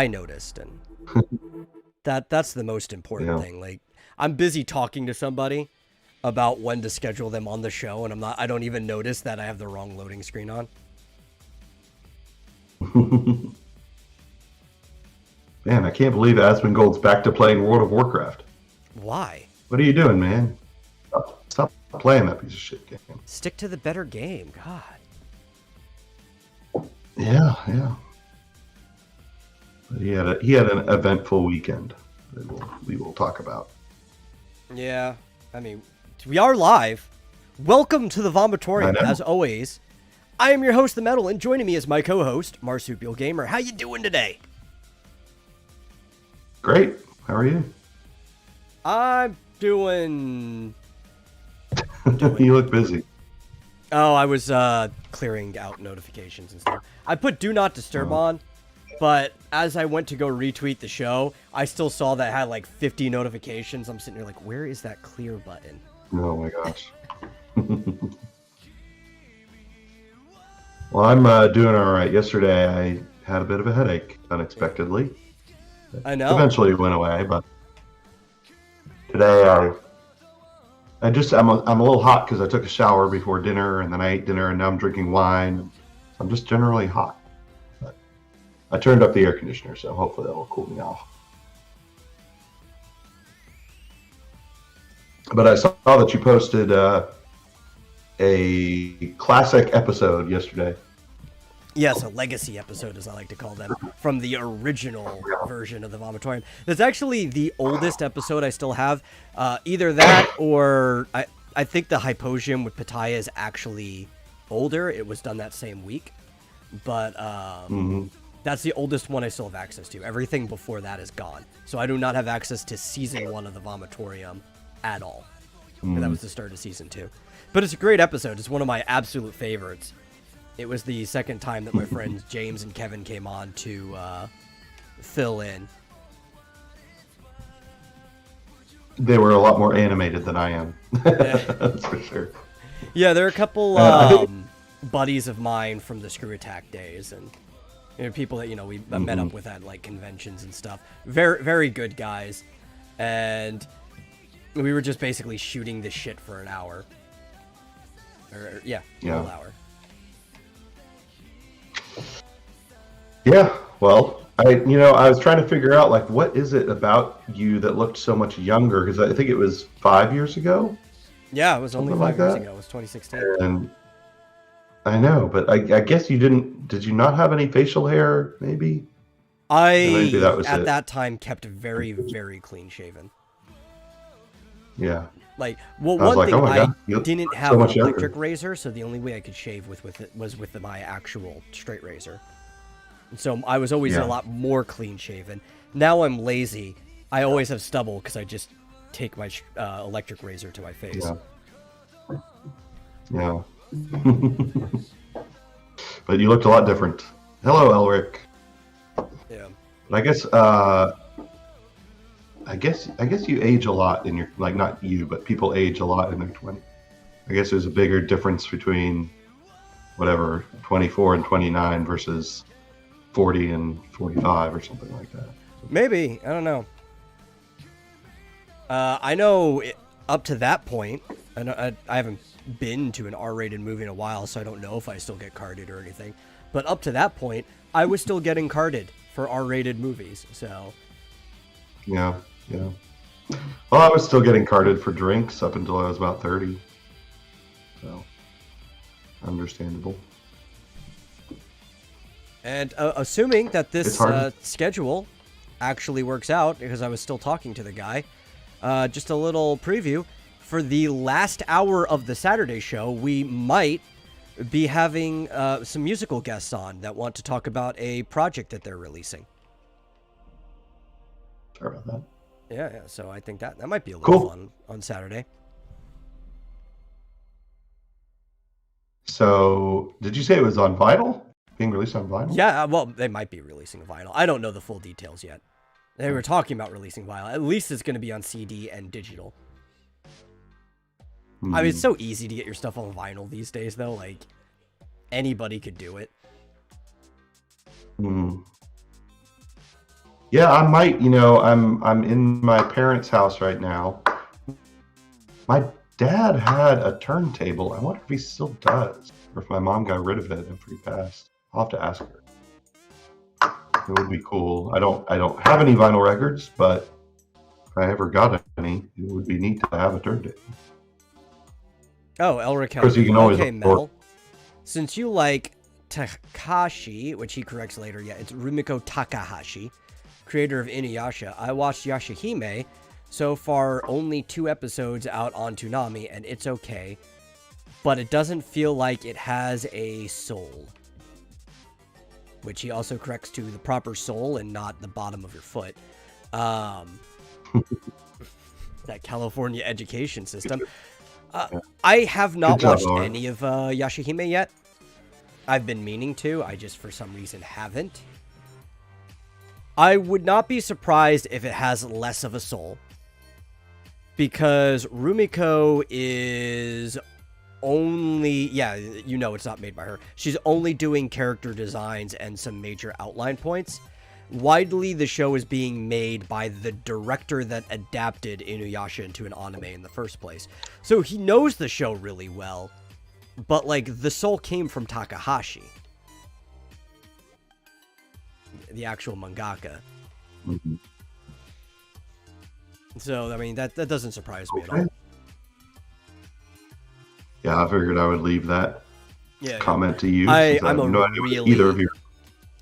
I noticed, and that's the most important thing. Like, I'm busy talking to somebody about when to schedule them on the show, and I don't even notice that I have the wrong loading screen on. Man, I can't believe Asmongold's back to playing World of Warcraft. Why? What are you doing, man? Stop playing that piece of shit game. Stick to the better game, God. Yeah. But he had an eventful weekend that we will talk about. Yeah, I mean, we are live. Welcome to the Vomitorium, as always. I am your host, The Metal, and joining me is my co-host, Marsupial Gamer. How you doing today? Great. How are you? I'm doing... You look busy. Oh, I was clearing out notifications and stuff. I put Do Not Disturb on, but as I went to go retweet the show, I still saw that it had like 50 notifications. I'm sitting here like, where is that clear button? Oh my gosh. Well, I'm doing all right. Yesterday, I had a bit of a headache unexpectedly. I know. Eventually, it went away, but today I'm a little hot because I took a shower before dinner, and then I ate dinner, and now I'm drinking wine. I'm just generally hot. But I turned up the air conditioner, so hopefully that will cool me off. But I saw that you posted a classic episode yesterday. Yes, a legacy episode, as I like to call them, from the original version of the Vomitorium. That's actually the oldest episode I still have. Either that or I think the Hyposium with Pitaya is actually older. It was done that same week. But that's the oldest one I still have access to. Everything before that is gone. So I do not have access to Season 1 of the Vomitorium at all. And that was the start of Season 2. But it's a great episode. It's one of my absolute favorites. It was the second time that my friends James and Kevin came on to fill in. They were a lot more animated than I am. That's for sure. Yeah, there are a couple buddies of mine from the Screw Attack days, and people that we met up with at like conventions and stuff. Very, very good guys, and we were just basically shooting the shit for an hour. A whole hour. Yeah, well, I was trying to figure out, like, what is it about you that looked so much younger? Because I think it was 5 years ago. Yeah, it was only 5 years ago. It was 2016. And I know, but I guess you didn't. Did you not have any facial hair? Maybe. Maybe that was at that time kept very, very clean shaven. Yeah. Like, well, one thing, I didn't have an electric razor, so the only way I could shave with it was with my actual straight razor. And so I was always a lot more clean shaven. Now I'm lazy. I always have stubble because I just take my electric razor to my face. Yeah. But you looked a lot different. Hello, Elric. Yeah. But I guess you age a lot in your, like, not you, but people age a lot in their 20s. I guess there's a bigger difference between whatever 24 and 29 versus 40 and 45 or something like that. Maybe, I don't know. I know up to that point, I haven't been to an R-rated movie in a while, so I don't know if I still get carded or anything. But up to that point, I was still getting carded for R-rated movies. So. Yeah. Well, I was still getting carded for drinks up until I was about 30. So, understandable. And assuming that this schedule actually works out, because I was still talking to the guy, just a little preview. For the last hour of the Saturday show, we might be having some musical guests on that want to talk about a project that they're releasing. Sorry about that. Yeah. So I think that might be a little fun on Saturday. So, did you say it was on vinyl? Being released on vinyl? Yeah, well, they might be releasing a vinyl. I don't know the full details yet. They were talking about releasing vinyl. At least it's going to be on CD and digital. I mean, it's so easy to get your stuff on vinyl these days, though. Like, anybody could do it. Yeah, I might. I'm in my parents' house right now. My dad had a turntable. I wonder if he still does, or if my mom got rid of it after he passed. I'll have to ask her. It would be cool. I don't have any vinyl records, but if I ever got any, it would be neat to have a turntable. Oh, Elric Of course, you can always okay, afford- Mel. Since you like Takashi, which he corrects later, yeah, it's Rumiko Takahashi, creator of Inuyasha. I watched Yashahime. So far, only 2 episodes out on Toonami, and it's okay. But it doesn't feel like it has a soul. Which he also corrects to the proper soul and not the bottom of your foot. That California education system. I have not watched any of Yashahime yet. I've been meaning to. I just, for some reason, haven't. I would not be surprised if it has less of a soul. Because Rumiko is only... Yeah, you know it's not made by her. She's only doing character designs and some major outline points. Widely, the show is being made by the director that adapted Inuyasha into an anime in the first place. So he knows the show really well. But, like, the soul came from Takahashi. The actual mangaka. Mm-hmm. So, I mean, that doesn't surprise me at all. Yeah, I figured I would leave that comment to you. I'm a either of you.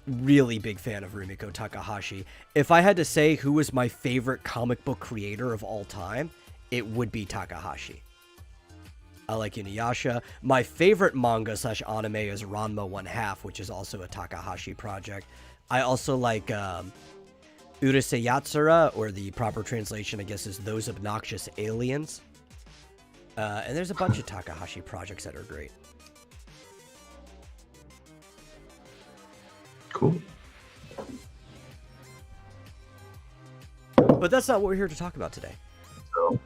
Really big fan of Rumiko Takahashi. If I had to say who was my favorite comic book creator of all time, it would be Takahashi. I like Inuyasha. My favorite manga / anime is Ranma 1/2, which is also a Takahashi project. I also like Urusei Yatsura, or the proper translation, I guess, is Those Obnoxious Aliens. And there's a bunch of Takahashi projects that are great. Cool. But that's not what we're here to talk about today. So,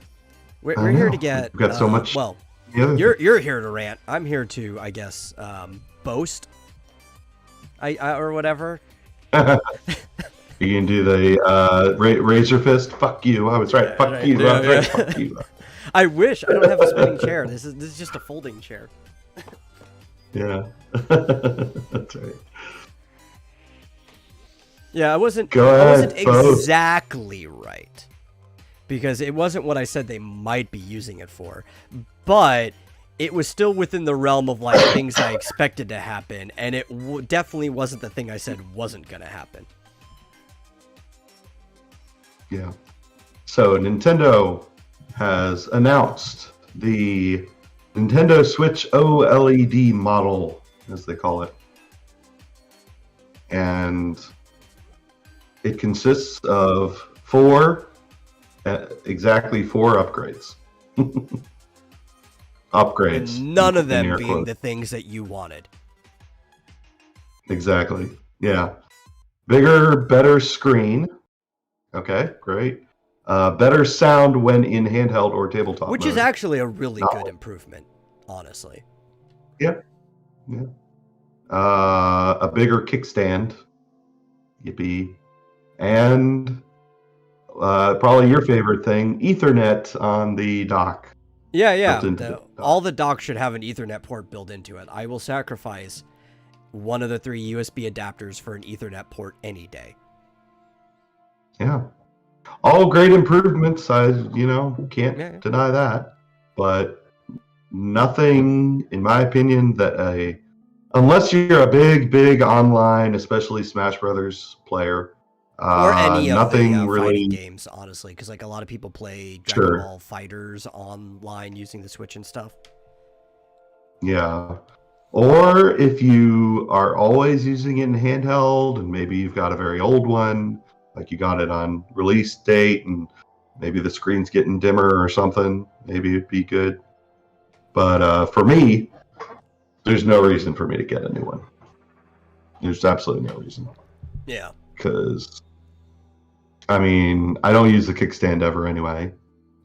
we're here to get... We've got so much... Well, you're here to rant. I'm here to, I guess, boast. Or whatever. You can do the raise your fist. Fuck you. I was right. Fuck you. I was right. Fuck you. I wish. I don't have a spinning chair. This is just a folding chair. Yeah. That's right. Yeah, I wasn't boast. exactly right. Because it wasn't what I said they might be using it for. But it was still within the realm of, like, things I expected to happen. And it definitely wasn't the thing I said wasn't going to happen. Yeah. So Nintendo has announced the Nintendo Switch OLED model, as they call it. And it consists of exactly four upgrades. Upgrades. And none of them being the things that you wanted. Exactly. Yeah. Bigger, better screen. Okay, great. Better sound when in handheld or tabletop Which mode. is actually a really good improvement, honestly. Yep. Yeah. A bigger kickstand. Yippee. And probably your favorite thing, Ethernet on the dock. Yeah. All the docks should have an Ethernet port built into it. I will sacrifice one of the 3 USB adapters for an Ethernet port any day. Yeah. All great improvements. I can't deny that. But nothing, in my opinion, that unless you're a big online, especially Smash Brothers player, or any of the really fighting games, honestly, because like a lot of people play Dragon Ball Fighters online using the Switch and stuff. Yeah. Or if you are always using it in handheld, and maybe you've got a very old one, like you got it on release date, and maybe the screen's getting dimmer or something, maybe it'd be good. But for me, there's no reason for me to get a new one. There's absolutely no reason. Yeah. Because, I mean, I don't use the kickstand ever anyway.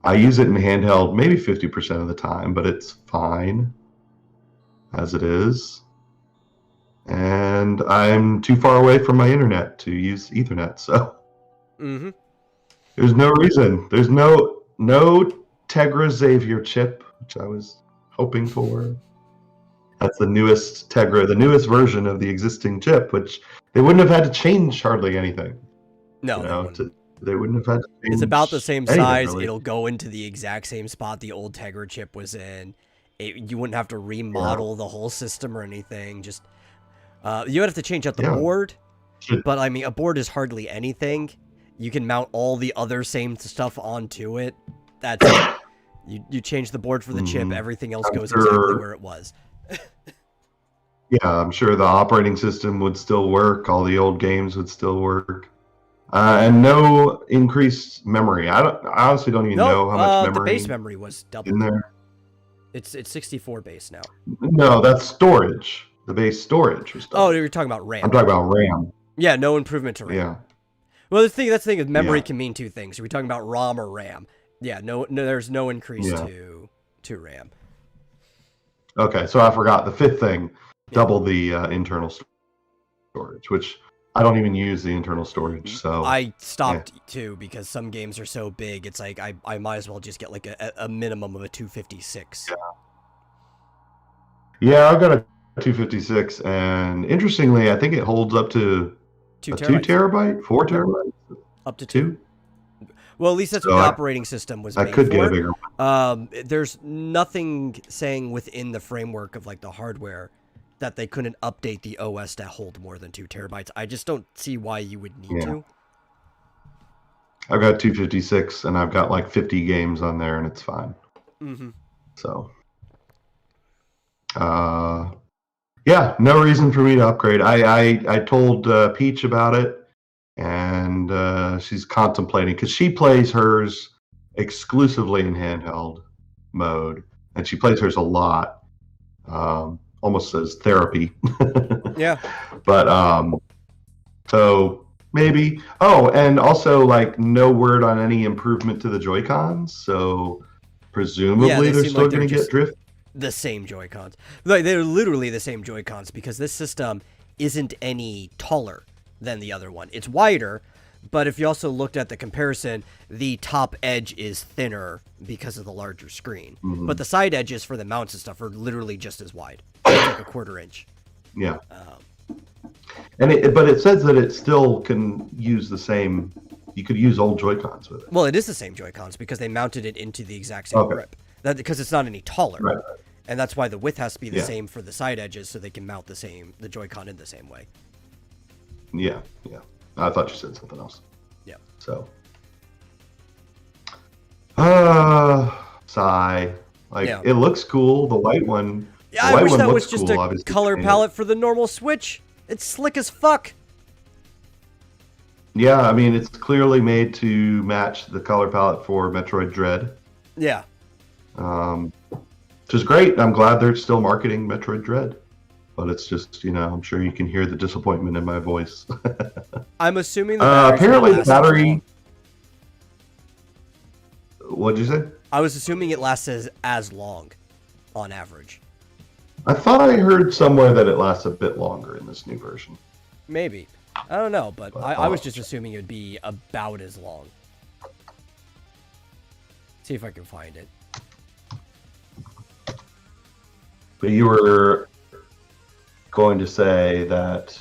I use it in handheld maybe 50% of the time, but it's fine as it is. And I'm too far away from my internet to use Ethernet, so Mm-hmm. There's no reason. There's no Tegra Xavier chip, which I was hoping for. That's the newest Tegra, the newest version of the existing chip, which they wouldn't have had to change hardly anything. No, You they know, wouldn't. they wouldn't have had to change It's about the same anything, size. really. It'll go into the exact same spot the old Tegra chip was in. You wouldn't have to Yeah. remodel the whole system or anything. Just you would have to change out the Yeah. board, Should- but I mean, a board is hardly anything. You can mount all the other same stuff onto it. That's it. You change the board for the chip. Everything else I'm goes sure- exactly where it was. Yeah, I'm sure the operating system would still work. All the old games would still work. And no increased memory. I honestly don't even know how much memory the base memory was in doubled. there. It's 64 base now. No, that's storage. The base storage was Oh, doubled. you're talking about RAM. I'm talking about RAM. Yeah, no improvement to RAM. Yeah. Well, that's the thing is memory Yeah. can mean two things. Are we talking about ROM or RAM? Yeah, no, there's no increase Yeah. to RAM. Okay, so I forgot the fifth thing. Double the internal storage, which I don't even use the internal storage. So I stopped too because some games are so big. It's like I might as well just get like a minimum of a 256. Yeah, I've got a 256, and interestingly, I think it holds up to 2 a terabytes. 2 terabyte, 4 terabytes, Up to 2. 2. Well, at least that's So what the I- operating system was I made could for. get a bigger one. There's nothing saying within the framework of like the hardware that they couldn't update the OS to hold more than 2 terabytes. I just don't see why you would need Yeah. to. I've got 256, and I've got like 50 games on there, and it's fine. Mm-hmm. So, yeah, no reason for me to upgrade. I told Peach about it, and she's contemplating because she plays hers exclusively in handheld mode, and she plays hers a lot, almost as therapy. Yeah. But so maybe. Oh, and also like no word on any improvement to the Joy-Cons, so presumably Yeah, they they're seem still like they're going to get just- drift. The same Joy-Cons. Like, they're literally the same Joy-Cons because this system isn't any taller than the other one. It's wider, but if you also looked at the comparison, the top edge is thinner because of the larger screen. Mhm. But the side edges for the mounts and stuff are literally just as wide. It's like a quarter inch. Yeah. Um, But it says that it still can use the same. You could use old Joy-Cons with it. well, it is the same Joy-Cons because they mounted it into the exact same Okay. grip. Because it's not any taller. Right. And that's why the width has to be the Yeah. same for the side edges so they can mount the Joy-Con in the same way. Yeah, yeah. I thought you said something else. Yeah. So, sigh. Like Yeah. it looks cool. The white one. Yeah, the I white wish one that was looks just cool, a obviously. color Yeah. palette for the normal Switch. It's slick as fuck. Yeah, I mean it's clearly made to match the color palette for Metroid Dread, Yeah. which is great. I'm glad they're still marketing Metroid Dread, but it's just I'm sure you can hear the disappointment in my voice. I'm assuming the battery's Apparently gonna the last as battery. long. What'd you say? I was assuming it lasts as long, on average. I thought I heard somewhere that it lasts a bit longer in this new version. Maybe. I don't know, but But I was just assuming it would be about as long. See if I can find it. But you were going to say that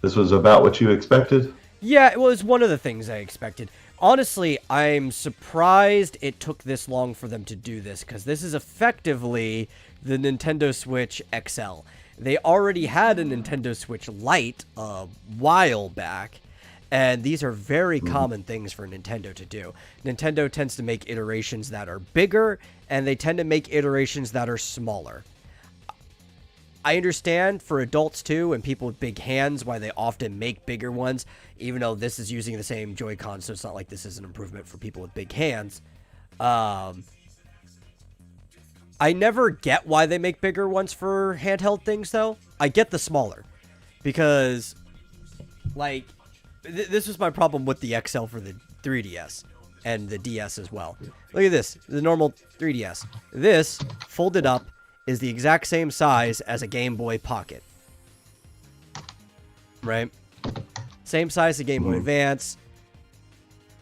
this was about what you expected? Yeah, it was one of the things I expected. Honestly, I'm surprised it took this long for them to do this, because this is effectively the Nintendo Switch XL. They already had a Nintendo Switch Lite a while back, and these are very common things for Nintendo to do. Nintendo tends to make iterations that are bigger, and they tend to make iterations that are smaller. I understand for adults too and people with big hands why they often make bigger ones, even though this is using the same Joy-Con, so it's not like this is an improvement for people with big hands. I never get why they make bigger ones for handheld things, though. I get the smaller, because, like, this was my problem with the XL for the 3DS and the DS as well. Look at this, the normal 3DS. This, folded up, is the exact same size as a Game Boy Pocket. Right? Same size as a Game Boy Advance.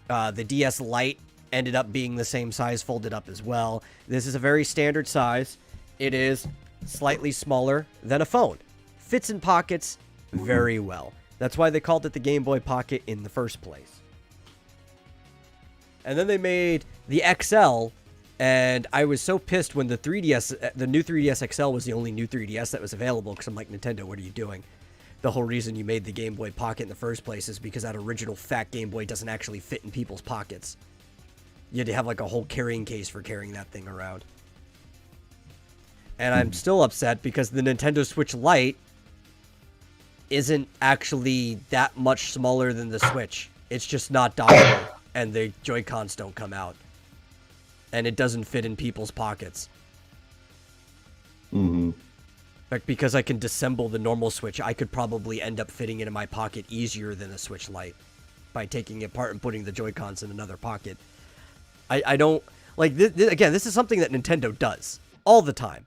The DS Lite ended up being the same size, folded up as well. This is a very standard size. It is slightly smaller than a phone. Fits in pockets very well. That's why they called it the Game Boy Pocket in the first place. And then they made the XL, and I was so pissed when the new 3DS XL was the only new 3DS that was available, because I'm like, Nintendo, what are you doing? The whole reason you made the Game Boy Pocket in the first place is because that original fat Game Boy doesn't actually fit in people's pockets. You had to have like a whole carrying case for carrying that thing around. And I'm still upset because the Nintendo Switch Lite isn't actually that much smaller than the Switch. It's just not dockable, and the Joy-Cons don't come out. And it doesn't fit in people's pockets. Mm-hmm. Like, because I can disassemble the normal Switch, I could probably end up fitting it in my pocket easier than the Switch Lite by taking it apart and putting the Joy-Cons in another pocket. I don't... Like, again, this is something that Nintendo does all the time.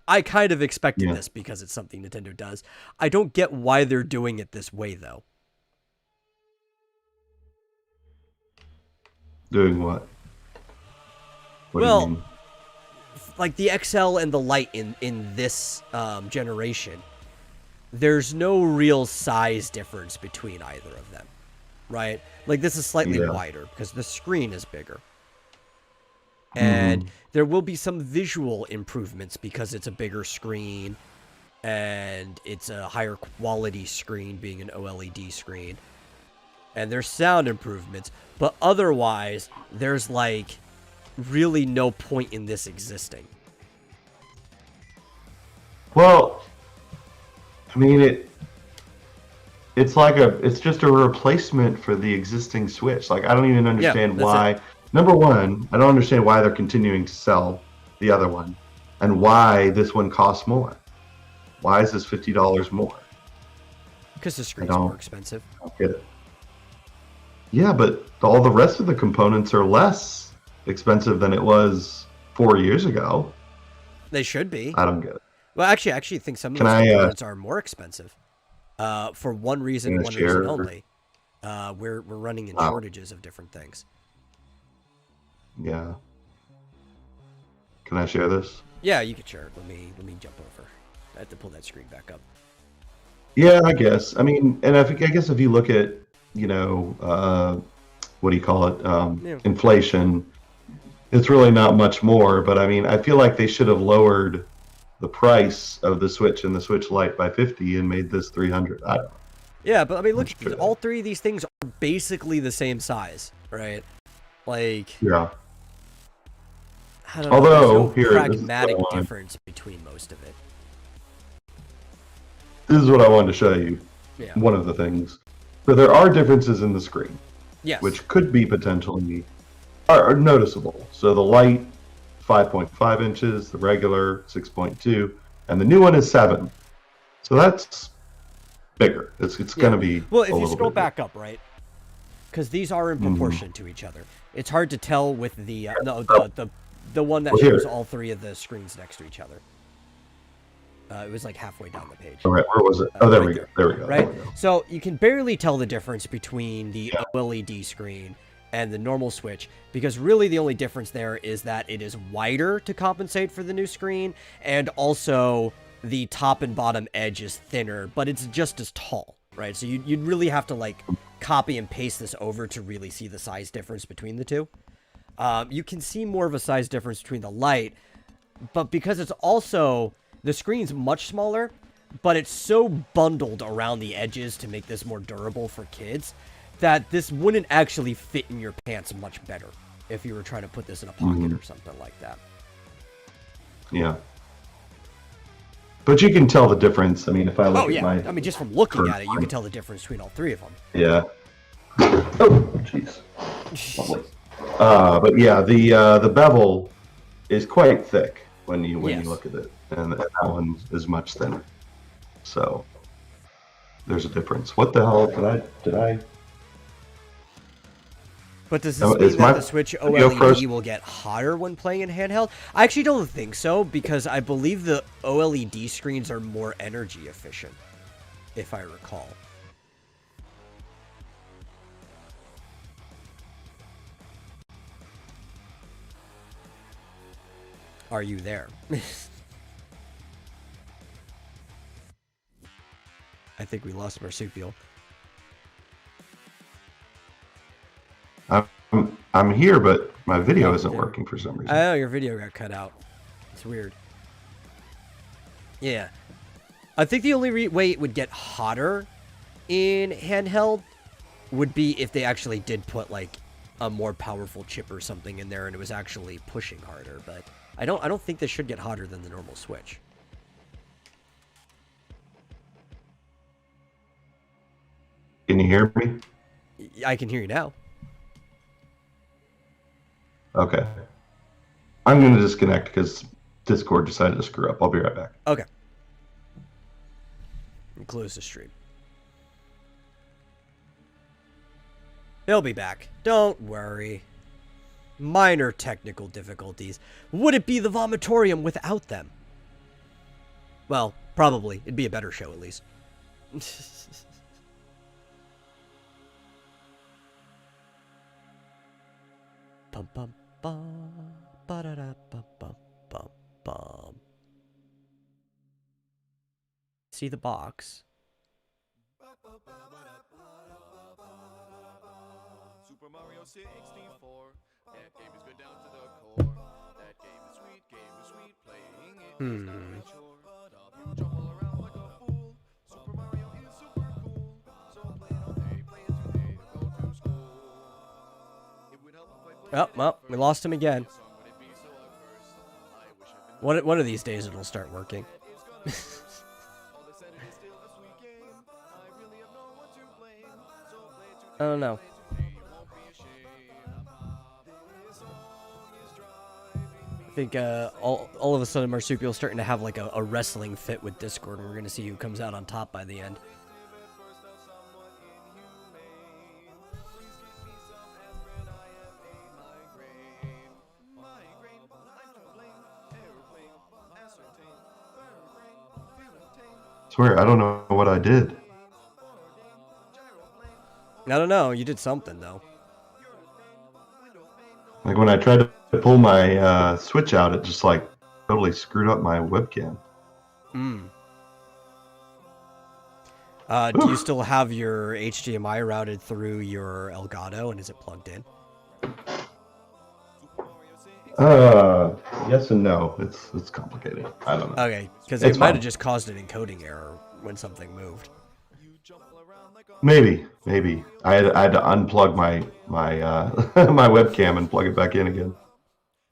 I kind of expected this because it's something Nintendo does. I don't get why they're doing it this way, though. Doing what? What well, do you mean? Like the XL and the Lite in this generation, there's no real size difference between either of them, right? Like this is slightly wider because the screen is bigger. And there will be some visual improvements because it's a bigger screen and it's a higher quality screen being an OLED screen. And there's sound improvements, but otherwise there's like really no point in this existing. Well, I mean it's just a replacement for the existing Switch. Like I don't even understand why. Number one, I don't understand why they're continuing to sell the other one and why this one costs more. Why is this $50 more? Because the screen's more expensive. I don't get it. Yeah, but all the rest of the components are less expensive than it was 4 years ago. They should be. I don't get it. Well, actually, I think some of those components are more expensive. For one reason, one reason only. We're running in shortages of different things. Yeah. Can I share this? Yeah, you can share it. Let me jump over. I have to pull that screen back up. Yeah, I guess. I mean, and I guess if you look at, you know, what do you call it? Inflation, it's really not much more. But I mean, I feel like they should have lowered the price of the Switch and the Switch Lite by $50 and made this $300. I don't know. Yeah, but I mean, look, all three of these things are basically the same size, right? Like, yeah. I don't know. Although, there's no pragmatic difference between most of it. This is what I wanted to show you. Yeah. One of the things. So there are differences in the screen. Yes. Which could be potentially are noticeable. So the Lite, 5.5 inches, the regular 6.2, and the new one is 7. So that's bigger. It's going to be well. If you scroll back up, right? Because these are in proportion to each other. It's hard to tell with the the one that shows all three of the screens next to each other. It was like halfway down the page. All right, where was it? Oh, there we go. There we go. Right? So you can barely tell the difference between the OLED screen and the normal Switch, because really the only difference there is that it is wider to compensate for the new screen, and also the top and bottom edge is thinner, but it's just as tall, right? So you'd really have to like copy and paste this over to really see the size difference between the two. You can see more of a size difference between the Lite, but because it's also... The screen's much smaller, but it's so bundled around the edges to make this more durable for kids that this wouldn't actually fit in your pants much better if you were trying to put this in a pocket or something like that. Yeah. But you can tell the difference. I mean, if I look at my... I mean, just from looking at it, you can tell the difference between all three of them. Yeah. Oh, jeez. But yeah, the bevel is quite thick when you look at it. And that one is much thinner. So there's a difference. What the hell did I? But does this mean that the Switch OLED will get hotter when playing in handheld? I actually don't think so, because I believe the OLED screens are more energy efficient, if I recall. Are you there? I think we lost Marsupial. I'm here, but my video isn't working for some reason. Oh, your video got cut out. It's weird. Yeah. I think the only way it would get hotter in handheld would be if they actually did put like a more powerful chip or something in there and it was actually pushing harder, but I don't think this should get hotter than the normal Switch. Can you hear me? I can hear you now. Okay. I'm going to disconnect because Discord decided to screw up. I'll be right back. Okay. And close the stream. They'll be back. Don't worry. Minor technical difficulties. Would it be the Vomitorium without them? Well, probably. It'd be a better show, at least. Bum bum bum ba da da bum bum bum bum. See the box. Super Mario 64. That game is good down to the core. That game is sweet, playing it is not a chore. You jump all around like a fool. Super Mario is super cool. So play it all day, play it today, go to school. It would help if I played Oh, well, we lost him again. it, would it be so adverse? I wish I'd been One of these days it'll start working. all they said it is still a sweet game. I really have no one to blame. So play it today. I don't know. I think all of a sudden Marsupial's starting to have like a wrestling fit with Discord, and we're going to see who comes out on top by the end. Swear, I don't know what I did. I don't know. You did something, though. Like when I tried to pull my Switch out, it just like totally screwed up my webcam. Do you still have your HDMI routed through your Elgato, and is it plugged in? Yes and no. It's complicated. I don't know. Okay, because It's it might fine. have just caused an encoding error when something moved. Maybe. I had to unplug my my webcam and plug it back in again.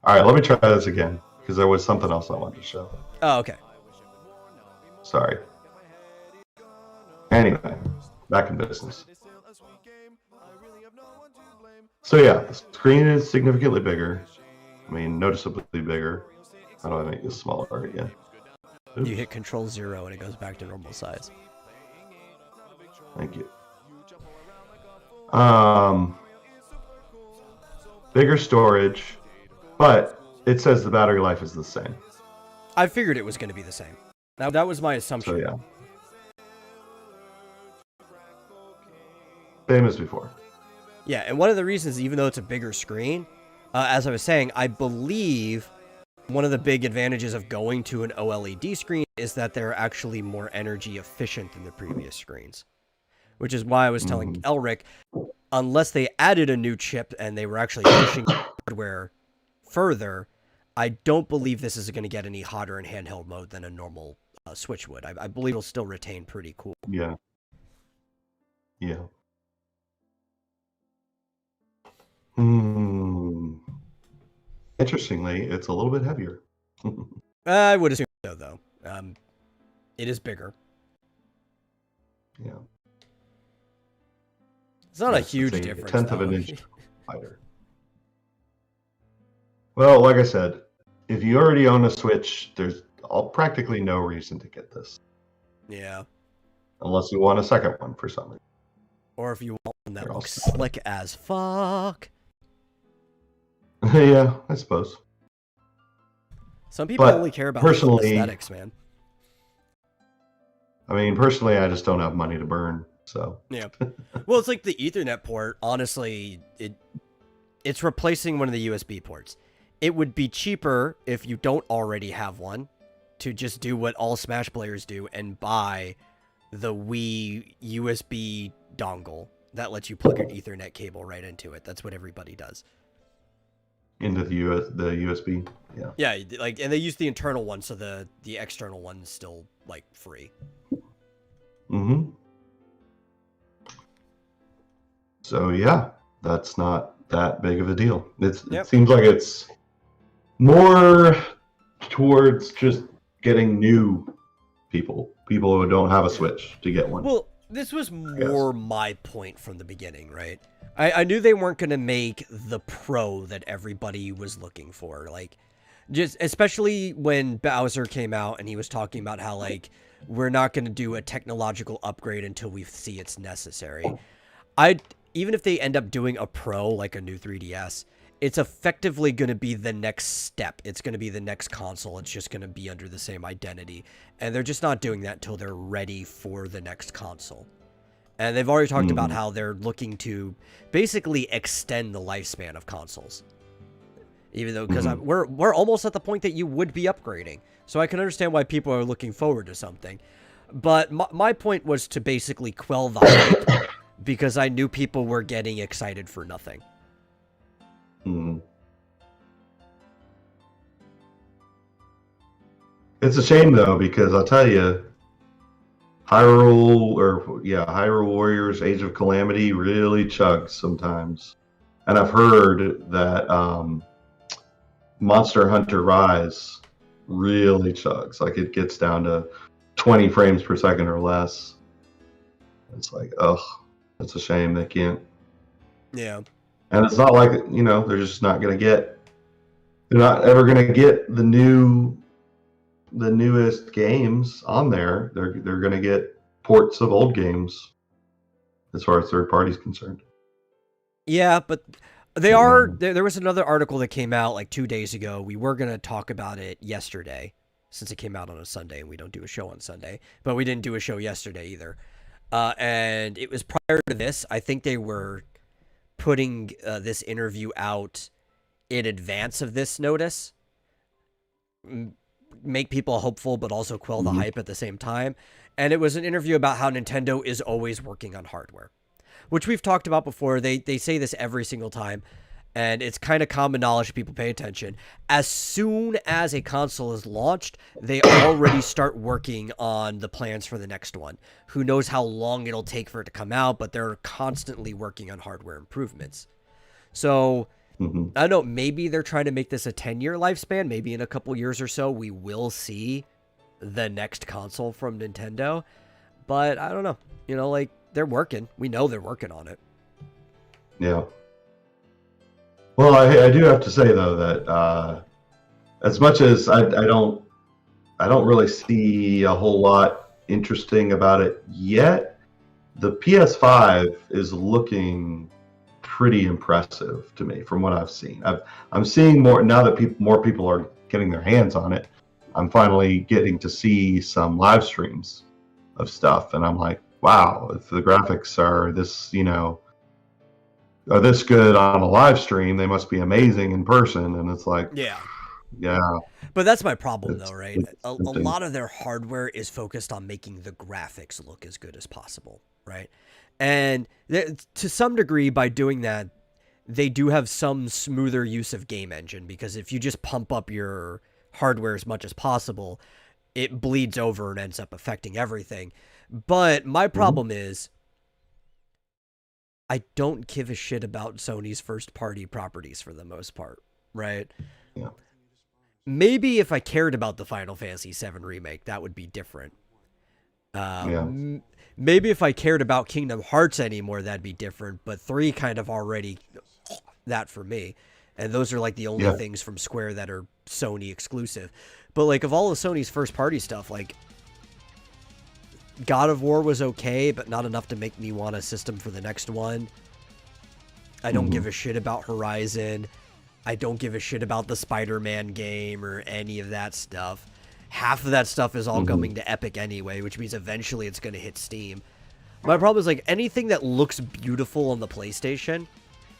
All right, let me try this again because there was something else I wanted to show. Oh, okay. Sorry. Anyway, back in business. So yeah, the screen is significantly bigger. I mean, noticeably bigger. How do I make this smaller again? You hit Control 0 and it goes back to normal size. Thank you. Bigger storage, but it says the battery life is the same. I figured it was going to be the same. That was my assumption. So yeah. Same as before. Yeah, and one of the reasons, even though it's a bigger screen, as I was saying, I believe one of the big advantages of going to an OLED screen is that they're actually more energy efficient than the previous screens. Which is why I was telling Elric, unless they added a new chip and they were actually pushing hardware further, I don't believe this is going to get any hotter in handheld mode than a normal Switch would. I believe it'll still retain pretty cool. Yeah. Interestingly, it's a little bit heavier. I would assume so, though. It is bigger. Yeah. It's not a Yes, huge it's difference. A tenth of an though. inch wider. Well, like I said, if you already own a Switch, there's practically no reason to get this. Yeah. Unless you want a second one for some reason. Or if you want one that They're all looks solid. slick as fuck. Yeah, I suppose. Some people But only care about personally- aesthetics, man. I mean, personally, I just don't have money to burn, so. Yeah. Well, it's like the Ethernet port. Honestly, it's replacing one of the USB ports. it would be cheaper if you don't already have one to just do what all Smash players do and buy the Wii USB dongle that lets you plug an Ethernet cable right into it. That's what everybody does. Into the USB. Yeah. Yeah, like, and they use the internal one, so the external one's still like free. Mm-hmm. So yeah, that's not that big of a deal. It seems like it's more towards just getting new people who don't have a Switch to get one. Well, this was more my point from the beginning, right? I knew they weren't going to make the Pro that everybody was looking for. Like, just especially when Bowser came out and he was talking about how, like, we're not going to do a technological upgrade until we see it's necessary. Even if they end up doing a Pro, like a new 3DS, it's effectively going to be the next step. It's going to be the next console. It's just going to be under the same identity. And they're just not doing that until they're ready for the next console. And they've already talked about how they're looking to basically extend the lifespan of consoles. Even though, because we're almost at the point that you would be upgrading. So I can understand why people are looking forward to something. But my point was to basically quell the hype, because I knew people were getting excited for nothing. It's a shame though, because I'll tell you, Hyrule Warriors Age of Calamity really chugs sometimes. And I've heard that Monster Hunter Rise really chugs. Like, it gets down to 20 frames per second or less. It's like, ugh, it's a shame they can't. Yeah. And it's not like, they're just not going to get, they're not ever going to get the newest games on there. They're going to get ports of old games as far as third parties concerned. Yeah, but they are, there was another article that came out like 2 days ago. We were going to talk about it yesterday, since it came out on a Sunday and we don't do a show on Sunday, but we didn't do a show yesterday either. And it was prior to this. I think they were putting this interview out in advance of this notice. Make people hopeful, but also quell the hype at the same time. And it was an interview about how Nintendo is always working on hardware, which we've talked about before. They say this every single time, and it's kind of common knowledge. People pay attention. As soon as a console is launched, they already start working on the plans for the next one. Who knows how long it'll take for it to come out, but they're constantly working on hardware improvements. So I don't know, maybe they're trying to make this a 10-year lifespan. Maybe in a couple years or so, we will see the next console from Nintendo. But I don't know. Like, they're working. We know they're working on it. Yeah. Well, I do have to say, though, that as much as I don't really see a whole lot interesting about it yet, the PS5 is looking pretty impressive to me from what I've seen. I'm seeing more now that more people are getting their hands on it. I'm finally getting to see some live streams of stuff, and I'm like, wow, if the graphics are this, are this good on a live stream, they must be amazing in person. And it's like, yeah. But that's my problem, though, right? A lot of their hardware is focused on making the graphics look as good as possible, right? And to some degree, by doing that, they do have some smoother use of game engine, because if you just pump up your hardware as much as possible, it bleeds over and ends up affecting everything. But my problem is, I don't give a shit about Sony's first-party properties for the most part, right? Yeah. Maybe if I cared about the Final Fantasy VII Remake, that would be different. Maybe if I cared about Kingdom Hearts anymore, that'd be different. But 3 kind of already that for me. And those are like the only things from Square that are Sony exclusive. But like, of all of Sony's first-party stuff, like, God of War was okay, but not enough to make me want a system for the next one. I don't give a shit about Horizon. I don't give a shit about the Spider-Man game or any of that stuff. Half of that stuff is all coming to Epic anyway, which means eventually it's going to hit Steam. My problem is, like, anything that looks beautiful on the PlayStation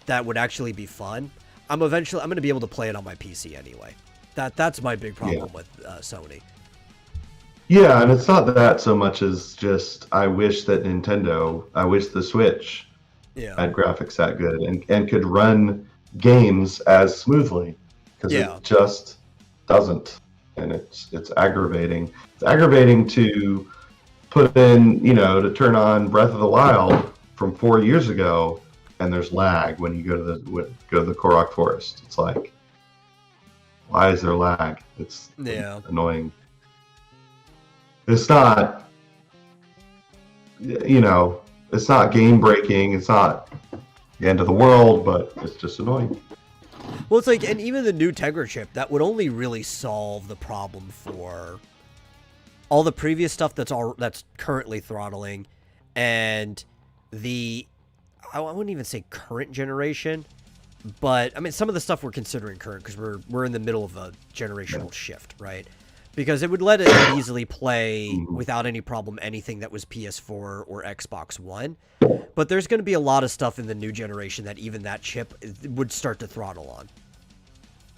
that would actually be fun, I'm going to be able to play it on my PC anyway. That's my big problem with Sony. Yeah, and it's not that so much as just I wish the Switch had graphics that good and could run games as smoothly, because it just doesn't, and it's aggravating. It's aggravating to put in, to turn on Breath of the Wild from 4 years ago, and there's lag when you go to the Korok Forest. It's like, why is there lag? It's annoying. It's not, it's not game breaking. It's not the end of the world, but it's just annoying. Well, it's like, and even the new Tegra chip, that would only really solve the problem for all the previous stuff that's currently throttling, and I wouldn't even say current generation, but I mean some of the stuff we're considering current because we're in the middle of a generational shift, right? Because it would let it easily play without any problem anything that was PS4 or Xbox One. But there's going to be a lot of stuff in the new generation that even that chip would start to throttle on.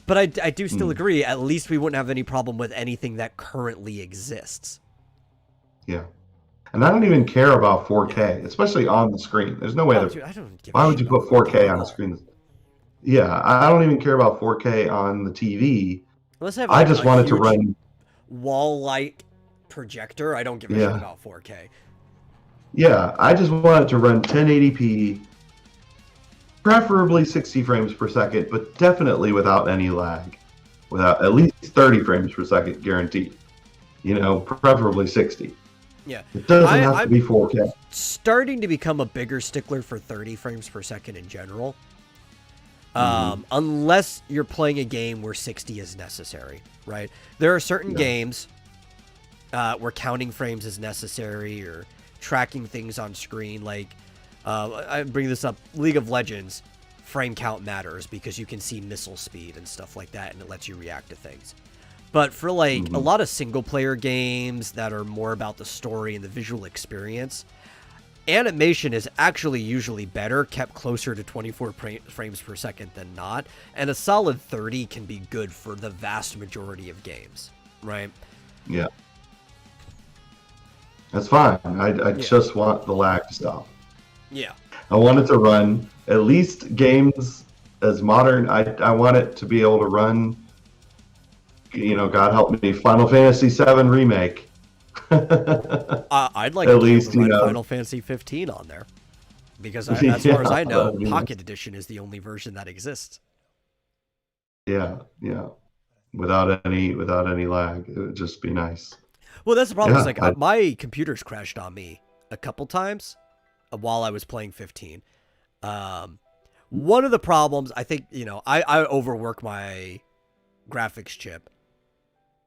But I do still agree, at least we wouldn't have any problem with anything that currently exists. Yeah. And I don't even care about 4K, especially on the screen. There's no way why would you put 4K on the screen? Yeah, I don't even care about 4K on the TV. I just wanted to run wall light projector. I don't give a shit about 4K. Yeah, I just want it to run 1080p, preferably 60 frames per second, but definitely without any lag, without at least 30 frames per second guaranteed. Preferably 60. Yeah, it doesn't have to be 4K. Starting to become a bigger stickler for 30 frames per second in general. Unless you're playing a game where 60 is necessary, right? There are certain games where counting frames is necessary, or tracking things on screen. Like, I bring this up, League of Legends, frame count matters because you can see missile speed and stuff like that, and it lets you react to things. But for like a lot of single player games that are more about the story and the visual experience, animation is actually usually better, kept closer to 24 frames per second than not. And a solid 30 can be good for the vast majority of games, right? Yeah. That's fine. I just want the lag to stop. Yeah. I want it to run at least games as modern. I want it to be able to run, God help me, Final Fantasy VII Remake. I'd like at least run Final Fantasy 15 on there, because as far as I know, Pocket Edition is the only version that exists. Yeah. Without any lag, it would just be nice. Well, that's the problem. Is like my computer's crashed on me a couple times while I was playing 15. One of the problems, I think, I overwork my graphics chip,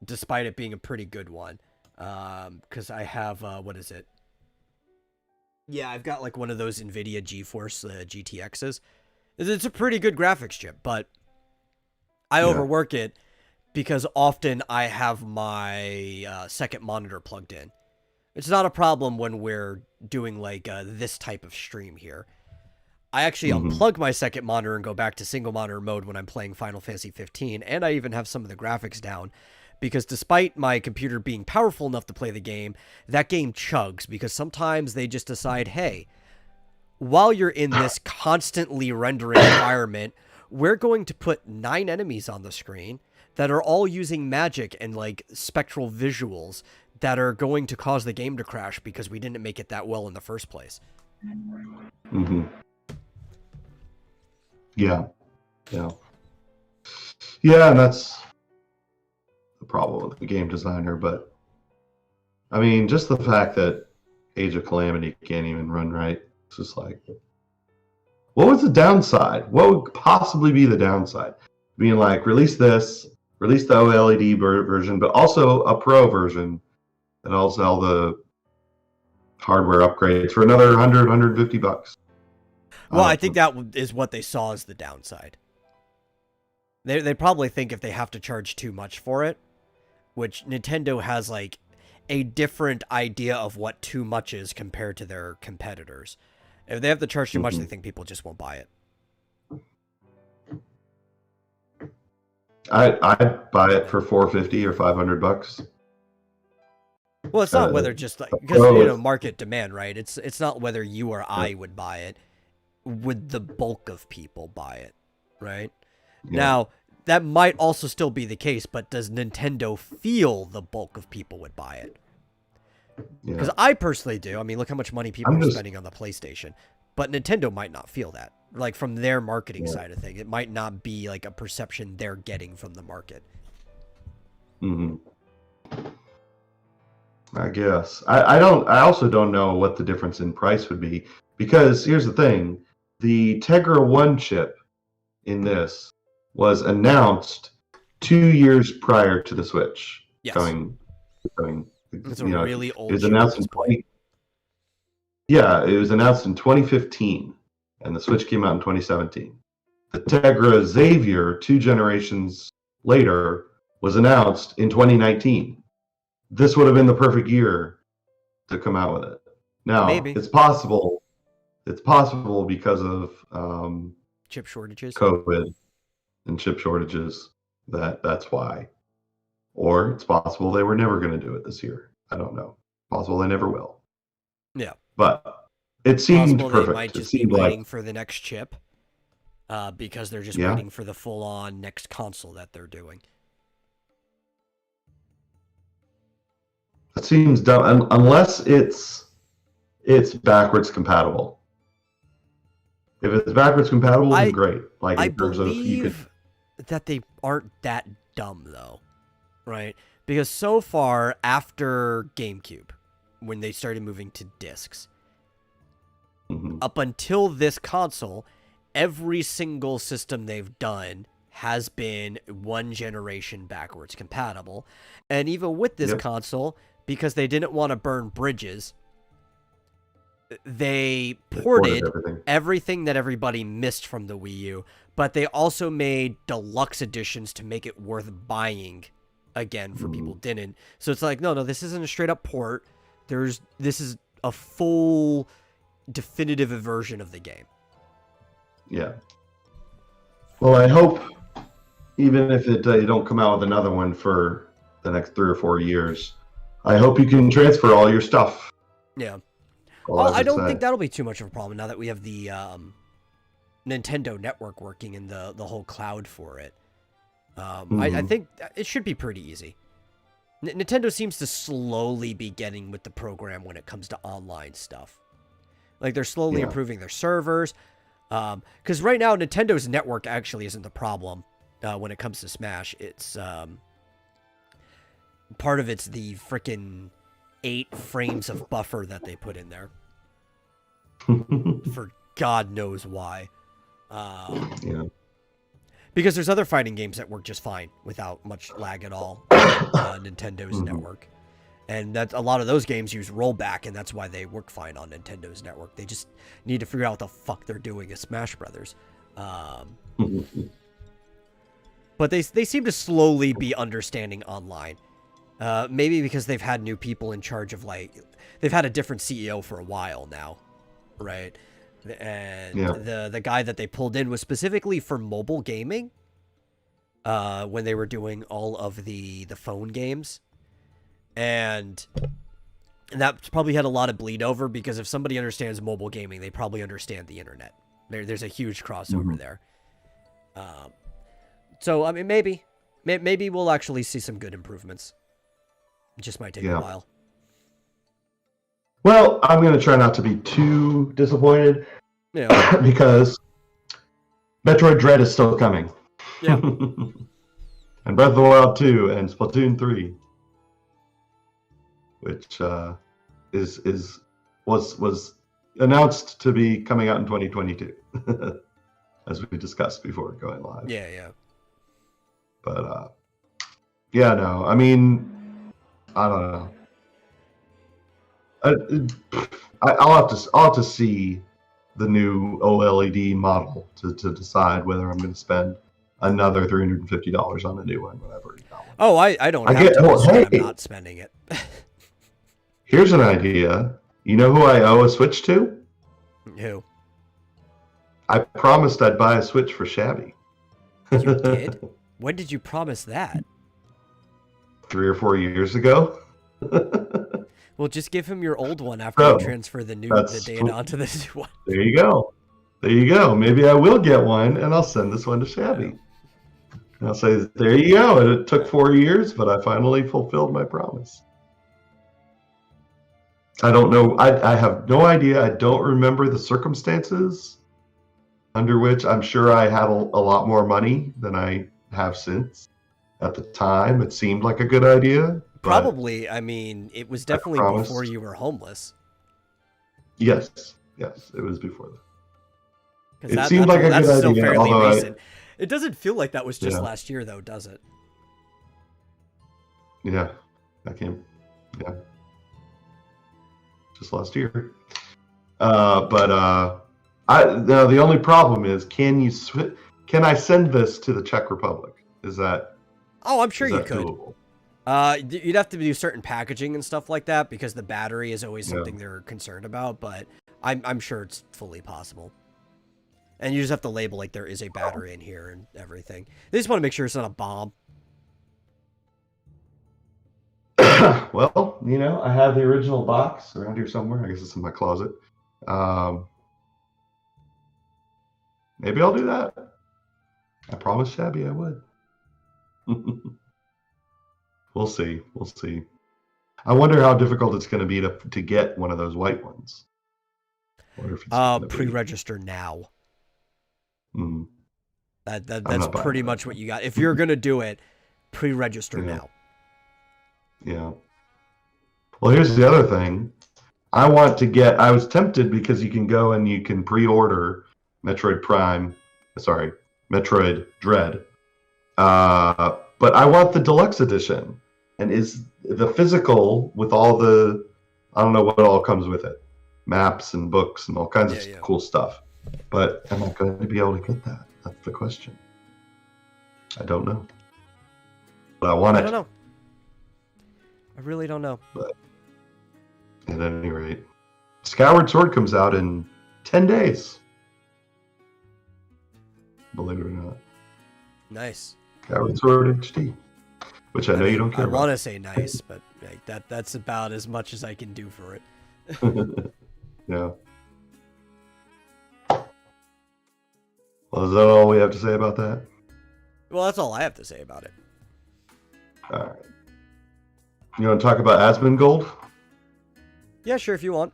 despite it being a pretty good one. Because I have, what is it? Yeah, I've got like one of those NVIDIA GeForce GTXs. It's a pretty good graphics chip, but I overwork it because often I have my second monitor plugged in. It's not a problem when we're doing like this type of stream here. I actually unplug my second monitor and go back to single monitor mode when I'm playing Final Fantasy 15, and I even have some of the graphics down. Because despite my computer being powerful enough to play the game, that game chugs because sometimes they just decide, hey, while you're in this constantly rendering environment, we're going to put 9 enemies on the screen that are all using magic and like spectral visuals that are going to cause the game to crash because we didn't make it that well in the first place. Yeah, and that's the problem with the game designer. But I mean, just the fact that Age of Calamity can't even run right, it's just like, what was the downside? What would possibly be the downside? Being like, release the OLED version, but also a Pro version that also all the hardware upgrades for another $150. Well, I think that is what they saw as the downside. They probably think if they have to charge too much for it, which Nintendo has like a different idea of what too much is compared to their competitors. If they have to charge too much, they think people just won't buy it. I'd buy it for $450 or $500. Well, it's not whether just like because market demand, right? It's not whether you or I would buy it. Would the bulk of people buy it, right? Yeah. Now that might also still be the case, but does Nintendo feel the bulk of people would buy it? Because I personally do. I mean, look how much money people are spending on the PlayStation, but Nintendo might not feel that. Like from their marketing side of things, it might not be like a perception they're getting from the market. Mm-hmm. I guess I don't. I also don't know what the difference in price would be, because here's the thing: the Tegra 1 chip in this was announced 2 years prior to the Switch coming. It's a really old. It was announced in it was announced in 2015, and the Switch came out in 2017. The Tegra Xavier, 2 generations later, was announced in 2019. This would have been the perfect year to come out with it. Now, it's possible. It's possible because of chip shortages, COVID, and chip shortages. That's why. Or it's possible they were never going to do it this year. I don't know. Possible they never will. Yeah. But it seemed perfect. They might just be waiting for the next chip because they're just waiting for the full-on next console that they're doing. It seems dumb unless it's backwards compatible. If it's backwards compatible, then great. Like I believe that they aren't that dumb though, right? Because so far after GameCube, when they started moving to discs, up until this console, every single system they've done has been 1 generation backwards compatible, and even with this console, because they didn't want to burn bridges, they ported everything that everybody missed from the Wii U, but they also made deluxe editions to make it worth buying again for people who didn't. So it's like, no, this isn't a straight up port. This is a full definitive version of the game. Yeah. Well, I hope even if you don't come out with another one for the next 3 or 4 years, I hope you can transfer all your stuff. Yeah. Well, I don't think that'll be too much of a problem now that we have the Nintendo Network working and the whole cloud for it. I think it should be pretty easy. Nintendo seems to slowly be getting with the program when it comes to online stuff. Like, they're slowly improving their servers. Because right now, Nintendo's network actually isn't the problem when it comes to Smash. It's part of it's the frickin' 8 frames of buffer that they put in there. For God knows why. Because there's other fighting games that work just fine without much lag at all on Nintendo's network. And that a lot of those games use rollback, and that's why they work fine on Nintendo's network. They just need to figure out what the fuck they're doing as Smash Brothers. But they seem to slowly be understanding online. Maybe because they've had new people in charge of, like, they've had a different CEO for a while now, right? And the guy that they pulled in was specifically for mobile gaming when they were doing all of the phone games. And that probably had a lot of bleed over, because if somebody understands mobile gaming, they probably understand the internet. There's a huge crossover there. So, I mean, maybe we'll actually see some good improvements. It just might take a while. Well, I'm going to try not to be too disappointed because Metroid Dread is still coming. Yeah. And Breath of the Wild 2 and Splatoon 3, which was announced to be coming out in 2022, as we discussed before going live. Yeah. But no, I mean, I don't know. I'll have to see the new OLED model to decide whether I'm going to spend another $350 on a new one, whatever. Oh, I don't have to. I'm not spending it. Here's an idea. You know who I owe a Switch to? Who? I promised I'd buy a Switch for Shabby. You did? When did you promise that? 3 or 4 years ago. Well, just give him your old one after No, you transfer the that's data onto this new one. There you go. There you go. Maybe I will get one, and I'll send this one to Shabby. And I'll say, there you go. And it took 4 years, but I finally fulfilled my promise. I don't know. I have no idea. I don't remember the circumstances under which I'm sure I had a lot more money than I have since. At the time, it seemed like a good idea. Probably. I mean, it was definitely before you were homeless. Yes, it was before that. It seemed like a good still idea, fairly although recent. It doesn't feel like that was just last year, though, does it? Yeah, just last year. Now the only problem is, can I send this to the Czech Republic? Is that? Oh, I'm sure you could. Doable? You'd have to do certain packaging and stuff like that because the battery is always something they're concerned about. But I'm sure it's fully possible. And you just have to label like there is a battery in here and everything. They just want to make sure it's not a bomb. Well, I have the original box around here somewhere. I guess it's in my closet. Maybe I'll do that. I promised Shabby I would. We'll see. I wonder how difficult it's going to be to get one of those white ones. Pre-register now. Mm. That's pretty much what you got. If you're going to do it, pre-register now. Yeah. Well, here's the other thing. I was tempted because you can go and you can pre-order Metroid Dread. But I want the deluxe edition. And is the physical with all the, I don't know what all comes with it. Maps and books and all kinds of cool stuff. But am I going to be able to get that? That's the question. I don't know. But I want it. I don't know. I really don't know. But at any rate, Skyward Sword comes out in 10 days. Believe it or not. Nice. Skyward Sword HD. Which I know you don't care about. I want to say nice, but that's about as much as I can do for it. Yeah. Well, is that all we have to say about that? Well, that's all I have to say about it. All right. You want to talk about Asmongold? Yeah, sure, if you want.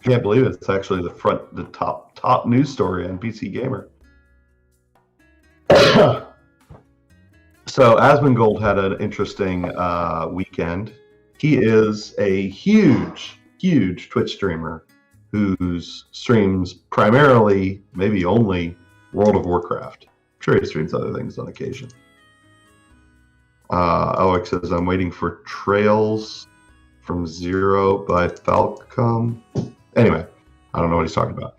Can't believe it's actually the top news story on PC Gamer. So Asmongold had an interesting weekend. He is a huge Twitch streamer who streams primarily, maybe only, World of Warcraft. I'm sure he streams other things on occasion. Alex says, I'm waiting for Trails from Zero by Falcom. Anyway, I don't know what he's talking about.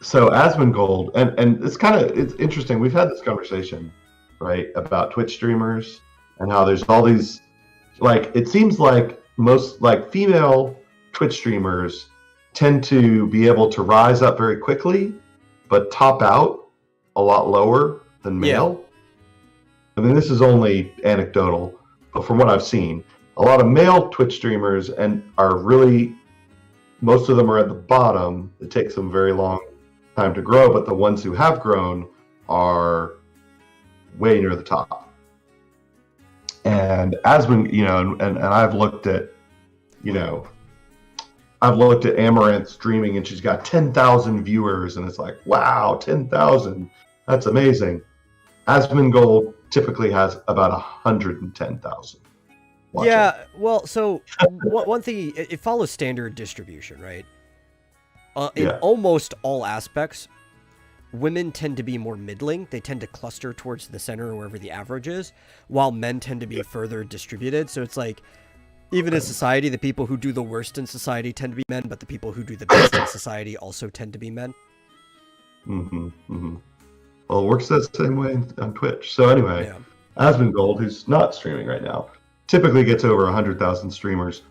So Asmongold, and it's interesting. We've had this conversation, right, about Twitch streamers and how there's all these, it seems like most female Twitch streamers tend to be able to rise up very quickly, but top out a lot lower than male. Yeah. I mean, this is only anecdotal, but from what I've seen, a lot of male Twitch streamers most of them are at the bottom. It takes them very long time to grow, but the ones who have grown are way near the top. And and I've looked at, Amaranth streaming, and she's got 10,000 viewers, and it's like, wow, 10,000, that's amazing. Asmongold typically has about 110,000. Yeah, well, so one thing, it follows standard distribution, right? In almost all aspects, women tend to be more middling. They tend to cluster towards the center or wherever the average is, while men tend to be further distributed. So it's like, even in society, the people who do the worst in society tend to be men, but the people who do the best in society also tend to be men. Mm-hmm. Mm-hmm. Well, it works that same way on Twitch. So anyway, Asmongold, who's not streaming right now, typically gets over 100,000 streamers.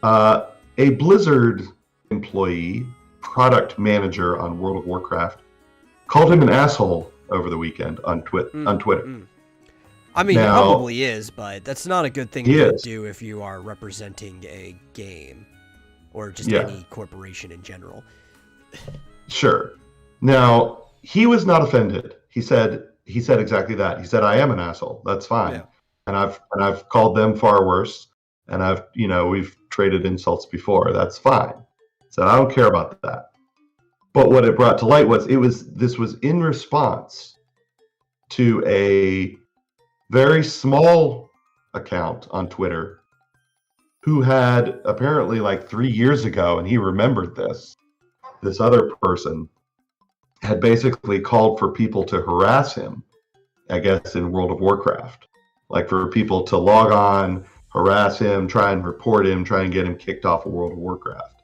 A Blizzard employee, product manager on World of Warcraft, called him an asshole over the weekend on Twitter. I mean, Now, he probably is, but that's not a good thing he to is. do if you are representing a game or just Yeah. any corporation in general. Sure. Now, he was not offended. He said exactly that. He said, "I am an asshole. That's fine." Yeah. And I've called them far worse, and we've traded insults before. That's fine. So I don't care about that. But what it brought to light was this was in response to a very small account on Twitter who had apparently like 3 years ago, and he remembered this other person had basically called for people to harass him, I guess, in World of Warcraft. Like for people to log on, harass him, try and report him, try and get him kicked off of World of Warcraft.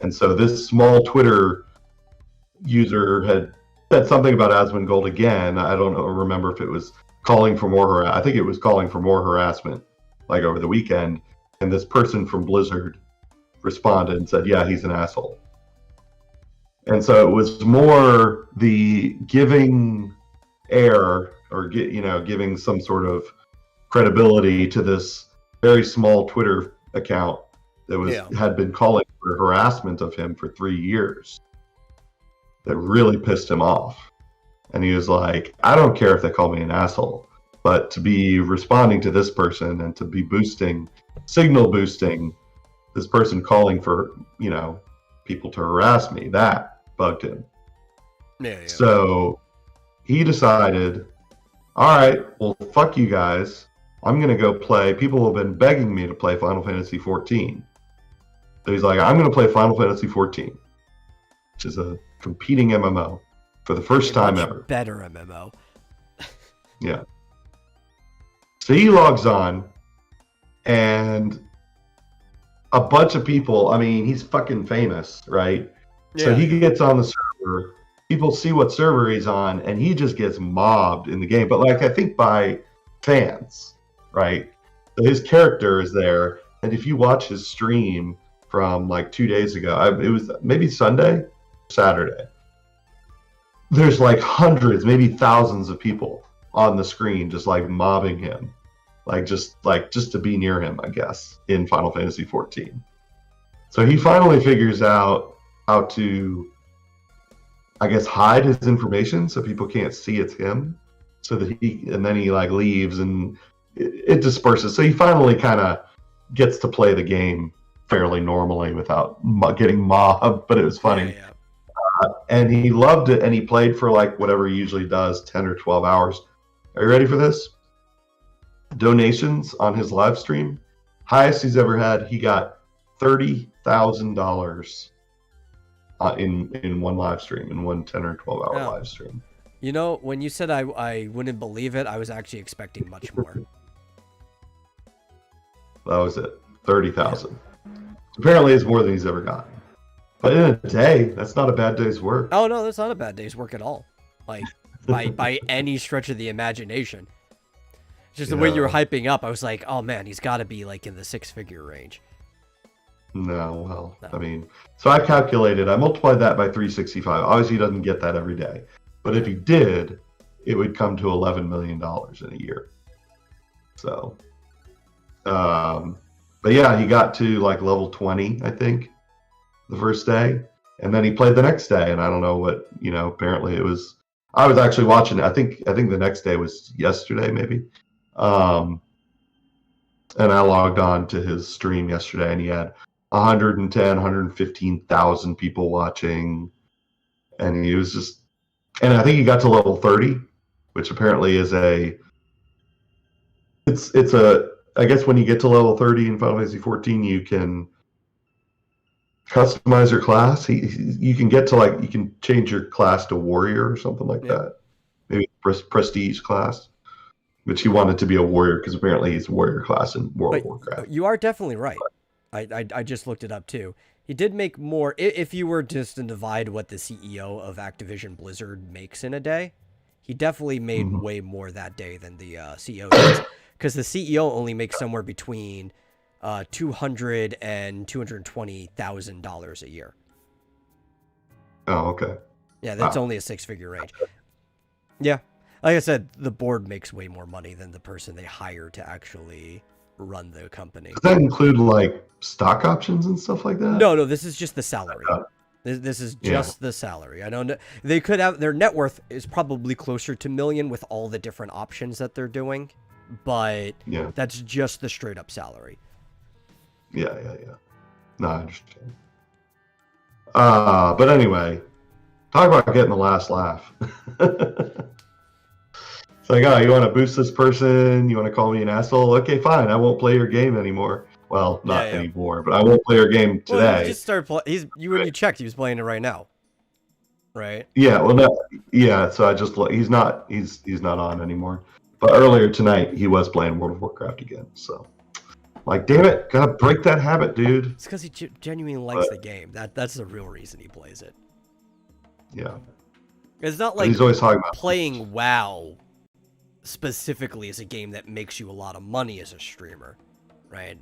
And so this small Twitter user had said something about Asmongold again. I don't remember if it was calling for more I think it was calling for more harassment, like over the weekend. And this person from Blizzard responded and said, "Yeah, he's an asshole." And so it was more the giving air or giving some sort of credibility to this very small Twitter account that had been calling for harassment of him for 3 years that really pissed him off. And he was like, "I don't care if they call me an asshole, but to be responding to this person and to be signal boosting this person calling for, people to harass me, that bugged him." Yeah. So he decided, all right, well, fuck you guys. I'm going to go play. People have been begging me to play Final Fantasy 14. So he's like, I'm going to play Final Fantasy 14, which is a competing MMO for the first time ever. Better MMO. Yeah. So he logs on, and a bunch of people, I mean, he's fucking famous, right? Yeah. So he gets on the server, people see what server he's on, and he just gets mobbed in the game. But I think by fans, right? So his character is there, and if you watch his stream from 2 days ago, it was maybe Saturday, there's hundreds, maybe thousands of people on the screen just mobbing him, just to be near him, I guess, in Final Fantasy 14. So he finally figures out how to, I guess, hide his information so people can't see it's him. So that and then he leaves and it disperses. So he finally kind of gets to play the game fairly normally without getting mobbed. But it was funny. Yeah. And he loved it, and he played for whatever he usually does, 10 or 12 hours. Are you ready for this? Donations on his live stream, highest he's ever had. He got $30,000 in one live stream, in one 10 or 12 hour live stream. When you said I wouldn't believe it, I was actually expecting much more. That was it, 30,000. Apparently, it's more than he's ever gotten. But in a day, that's not a bad day's work. Oh no, that's not a bad day's work at all. By any stretch of the imagination. Just the way you were hyping up, I was like, oh man, he's got to be in the 6-figure range. No. I mean, so I multiplied that by 365. Obviously, he doesn't get that every day. But if he did, it would come to $11 million in a year. So, but yeah, he got to level 20, I think, the first day. And then he played the next day. And I don't know what, apparently it was, I was actually watching it. I think the next day was yesterday, maybe. And I logged on to his stream yesterday, and he had 115,000 people watching. And he was just, and I think he got to level 30, which apparently is I guess when you get to level 30 in Final Fantasy 14, you can customize your class. You can get to you can change your class to warrior or something like that. Maybe prestige class, which he wanted to be a warrior because apparently he's a warrior class in World of Warcraft. You are definitely right. I just looked it up too. He did make more. If you were just to divide what the CEO of Activision Blizzard makes in a day, he definitely made way more that day than the CEO does. Because the CEO only makes somewhere between $200,000 and $220,000 a year. Oh, okay. Yeah, that's Wow. only a 6-figure range. Yeah. Like I said, the board makes way more money than the person they hire to actually run the company. Does that include like stock options and stuff like that? No, this is just the salary. This is Yeah. just the salary. I don't know. They could have their net worth is probably closer to million with all the different options that they're doing, but Yeah. that's just the straight up salary. Yeah. No, I understand. But anyway, talk about getting the last laugh. It's like, oh, you want to boost this person? You want to call me an asshole? Okay, fine. I won't play your game anymore. Well, not Yeah. anymore, but I won't play your game today. Well, you just started playing. When you checked, he was playing it right now, right? Yeah, well, no, yeah. So I just he's not on anymore. But earlier tonight he was playing World of Warcraft again. So, like, damn it, gotta break that habit, dude. It's because he genuinely likes the game. That's the real reason he plays it. Yeah, It's not but like he's always talking about playing WoW specifically is a game that makes you a lot of money as a streamer, right?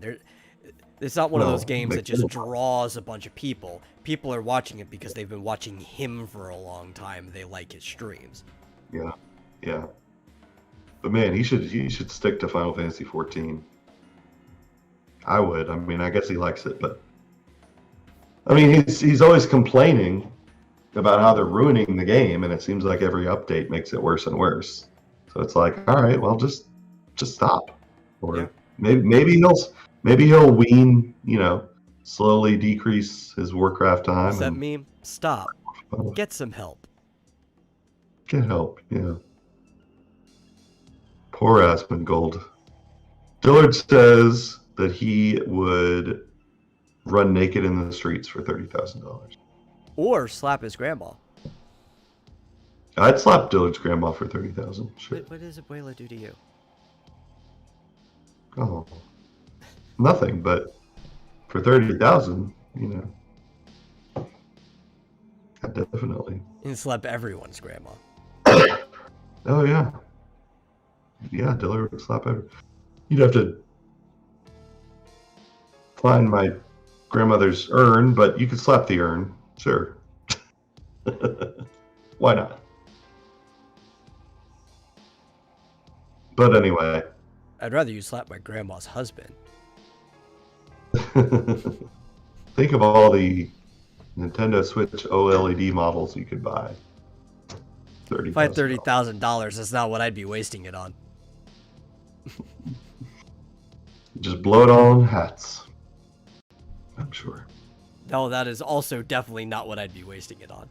It's not one of No, those games that makes just no- draws a bunch of people. People are watching it because they've been watching him for a long time. They like his streams. Yeah. But man, he should stick to Final Fantasy 14. I would. I mean, I guess he likes it, but I mean, he's always complaining about how they're ruining the game, and it seems like every update makes it worse and worse. So it's like, all right, well, just stop, or Yeah. maybe he'll wean, slowly decrease his Warcraft time What's that and meme? Stop. Get some help. get help. Yeah. Poor Asmongold. Dillard says that he would run naked in the streets for $30,000. Or slap his grandma. I'd slap Dillard's grandma for $30,000. Sure. What does Abuela do to you? Oh, nothing. But for $30,000, definitely. And slap everyone's grandma. Oh yeah. Yeah, Dillard would slap every. You'd have to find my grandmother's urn, but you could slap the urn. Sure. Why not? But anyway. I'd rather you slap my grandma's husband. Think of all the Nintendo Switch OLED models you could buy. If I had $30,000, that's not what I'd be wasting it on. Just blow it all in hats. I'm sure. No, that is also definitely not what I'd be wasting it on.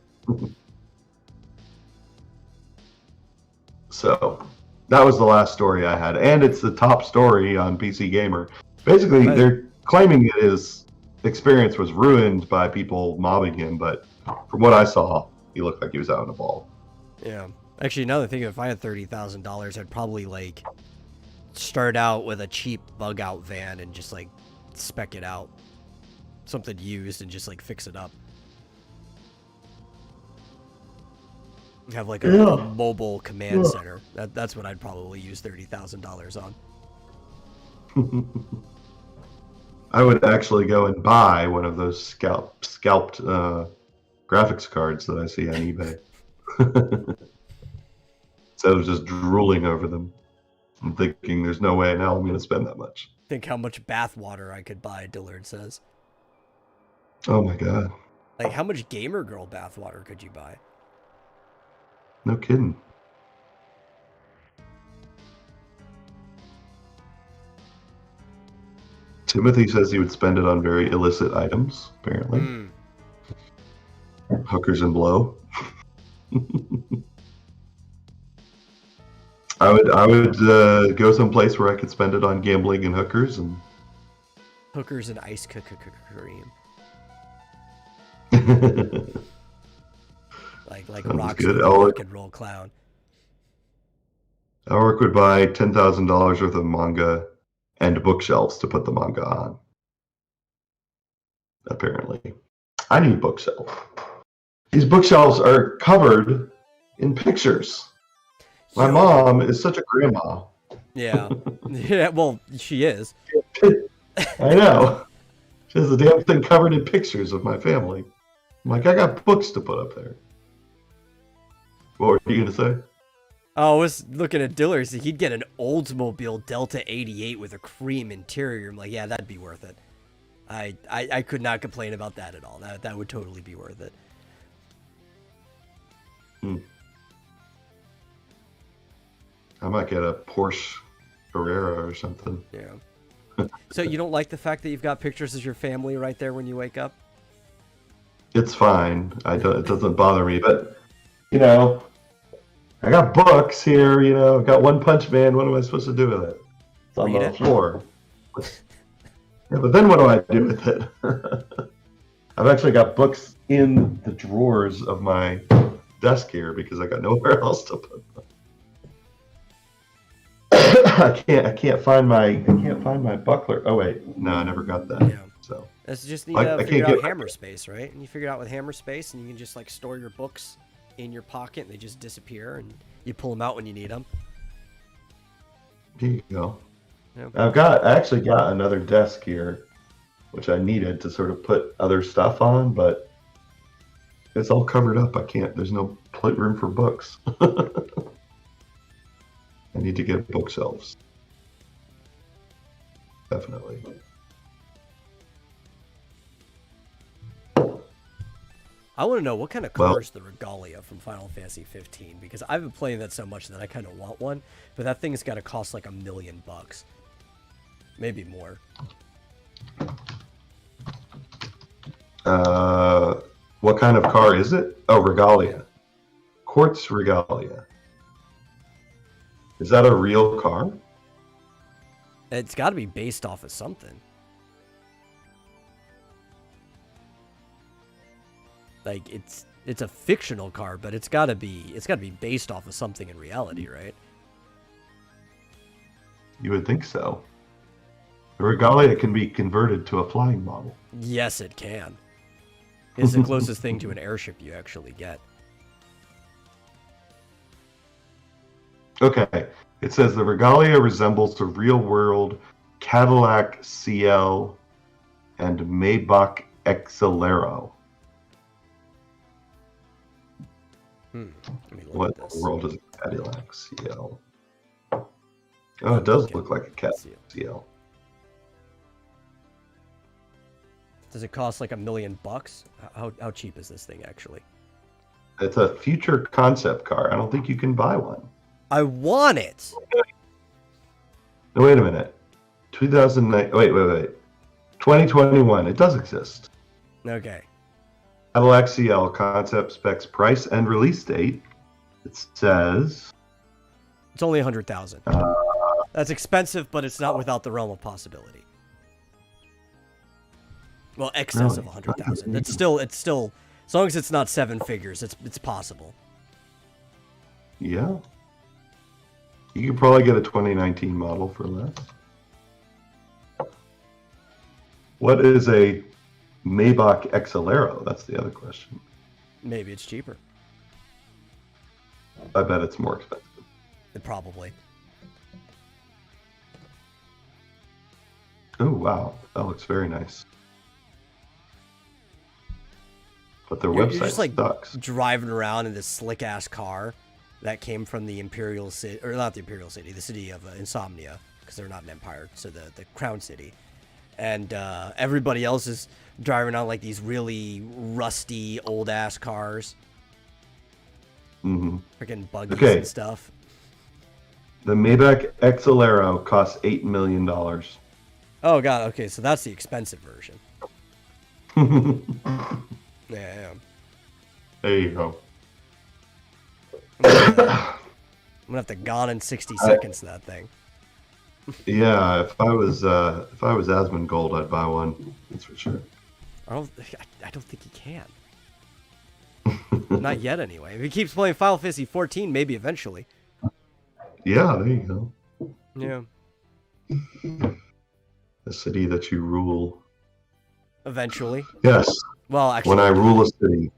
So, that was the last story I had, and it's the top story on PC Gamer. Basically, Right. they're claiming that his experience was ruined by people mobbing him, but from what I saw, he looked like he was out in a ball. Yeah. Actually, now that I think of it, if I had $30,000, I'd probably, start out with a cheap bug-out van and just, spec it out. Something used and just, fix it up. Have, a mobile command center. That's what I'd probably use $30,000 on. I would actually go and buy one of those scalped graphics cards that I see on eBay. Instead of just drooling over them and thinking there's no way in hell I'm going to spend that much. Think how much bath water I could buy, Dillard says. Oh my god. How much Gamer Girl bath water could you buy? No kidding. Timothy says he would spend it on very illicit items, apparently. Hookers and blow. I would go someplace where I could spend it on gambling and hookers and Hookers and ice cream. Like Sounds Rock's good. rock and roll clown. Elric would buy $10,000 worth of manga and bookshelves to put the manga on. Apparently. I need a bookshelf. These bookshelves are covered in pictures. My mom is such a grandma. Yeah. Yeah, well, she is. I know. She has the damn thing covered in pictures of my family. I'm like, I got books to put up there. What were you gonna say? Oh, I was looking at Diller's. He'd get an Oldsmobile Delta 88 with a cream interior. I'm like, yeah, that'd be worth it. I could not complain about that at all. That would totally be worth it. I might get a Porsche Carrera or something. Yeah. So you don't like the fact that you've got pictures of your family right there when you wake up? It's fine. It doesn't bother me. But you know, I got books here. You know, I've got One Punch Man. What am I supposed to do with it? It's on Read the it? floor. Yeah, but then what do I do with it? I've actually got books in the drawers of my desk here because I got nowhere else to put them. I can't find my buckler. Oh wait, no, I never got that. Yeah. So That's just need I to can't figure get out my- hammer space, right? And you figure it out with hammer space, and you can just like store your books in your pocket, and they just disappear, and you pull them out when you need them. here you go. Yeah. I actually got another desk here, which I needed to sort of put other stuff on, but it's all covered up. I can't. There's no room for books. I need to get bookshelves. Definitely. I want to know what kind of Well- car is the Regalia from Final Fantasy 15, because I've been playing that so much that I kind of want one, but that thing's got to cost like $1 million, maybe more. What kind of car is it? Oh, Regalia. Quartz Regalia. Is that a real car? It's got to be based off of something. Like it's a fictional car, but it's got to be based off of something in reality, right? You would think so. The Regalia can be converted to a flying model. Yes, it can. It's the closest thing to an airship you actually get. Okay. It says the Regalia resembles the real-world Cadillac CL and Maybach Excelero. Let me look What at in this. the world is a Cadillac CL? Oh, it does look like a Cadillac CL. Does it cost like $1 million? How cheap is this thing actually? It's a future concept car. I don't think you can buy one. I want it. No, wait a minute. 2009. Wait. 2021. It does exist. Okay. Cadillac CL concept specs, price, and release date. It says It's only 100,000. That's expensive, but it's not without the realm of possibility. Well, excess of Really? 100,000. It's still as long as it's not seven figures, it's possible. yeah. You could probably get a 2019 model for less. What is a Maybach Excelero? That's the other question. Maybe it's cheaper. I bet it's more expensive. Probably. Oh, wow. That looks very nice. But their You're website just like sucks. driving around in this slick ass car that came from the Imperial City, or not the Imperial City, the city of Insomnia, because they're not an empire, so the Crown City. And everybody else is driving on like these really rusty old ass cars, Mm-hmm. freaking buggies Okay. and stuff. The Maybach Excelero costs $8 million. Oh god, okay, so that's the expensive version. Yeah. There you go. I'm gonna have to gone in 60 seconds to that thing. Yeah, if I was Asmongold, I'd buy one. That's for sure. I don't think he can. Not yet, anyway. If he keeps playing Final Fantasy 14, maybe eventually. Yeah, there you go. Yeah, The city that you rule. eventually. Yes, Well, actually, when I rule a city.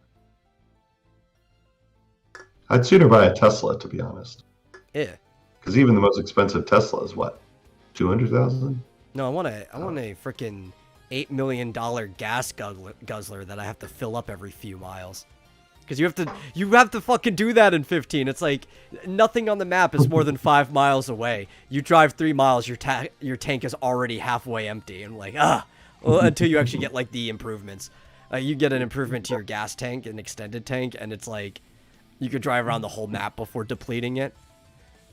I'd sooner buy a Tesla, to be honest. yeah. Because even the most expensive Tesla is what? 200,000? No, I want a freaking $8 million gas guzzler that I have to fill up every few miles. because you have to fucking do that in 15. It's like nothing on the map is more than 5 miles away. You drive 3 miles, your tank is already halfway empty, and like well, until you actually get like the improvements. You get an improvement to your gas tank, an extended tank, and it's like you could drive around the whole map before depleting it.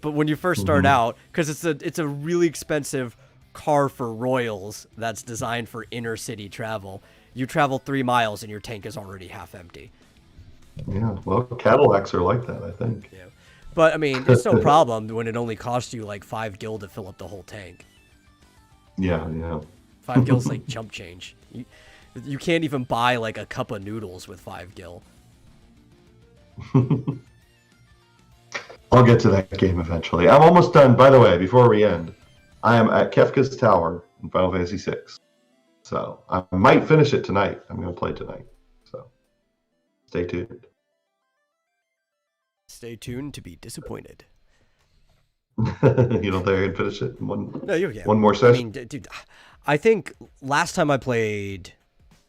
But when you first start out, because it's a really expensive car for royals that's designed for inner city travel, you travel 3 miles and your tank is already half empty. Yeah, well, Cadillacs are like that, I think. Yeah, but I mean, it's no problem when it only costs you like 5 gil to fill up the whole tank. Yeah. 5 gil's like chump change. You can't even buy like a cup of noodles with 5 gil. I'll get to that game eventually. I'm almost done. By the way, before we end, I am at Kefka's Tower in Final Fantasy VI. So I might finish it tonight. I'm going to play tonight. So stay tuned. Stay tuned to be disappointed. You don't think I can finish it in one more session? I mean, dude, I think last time I played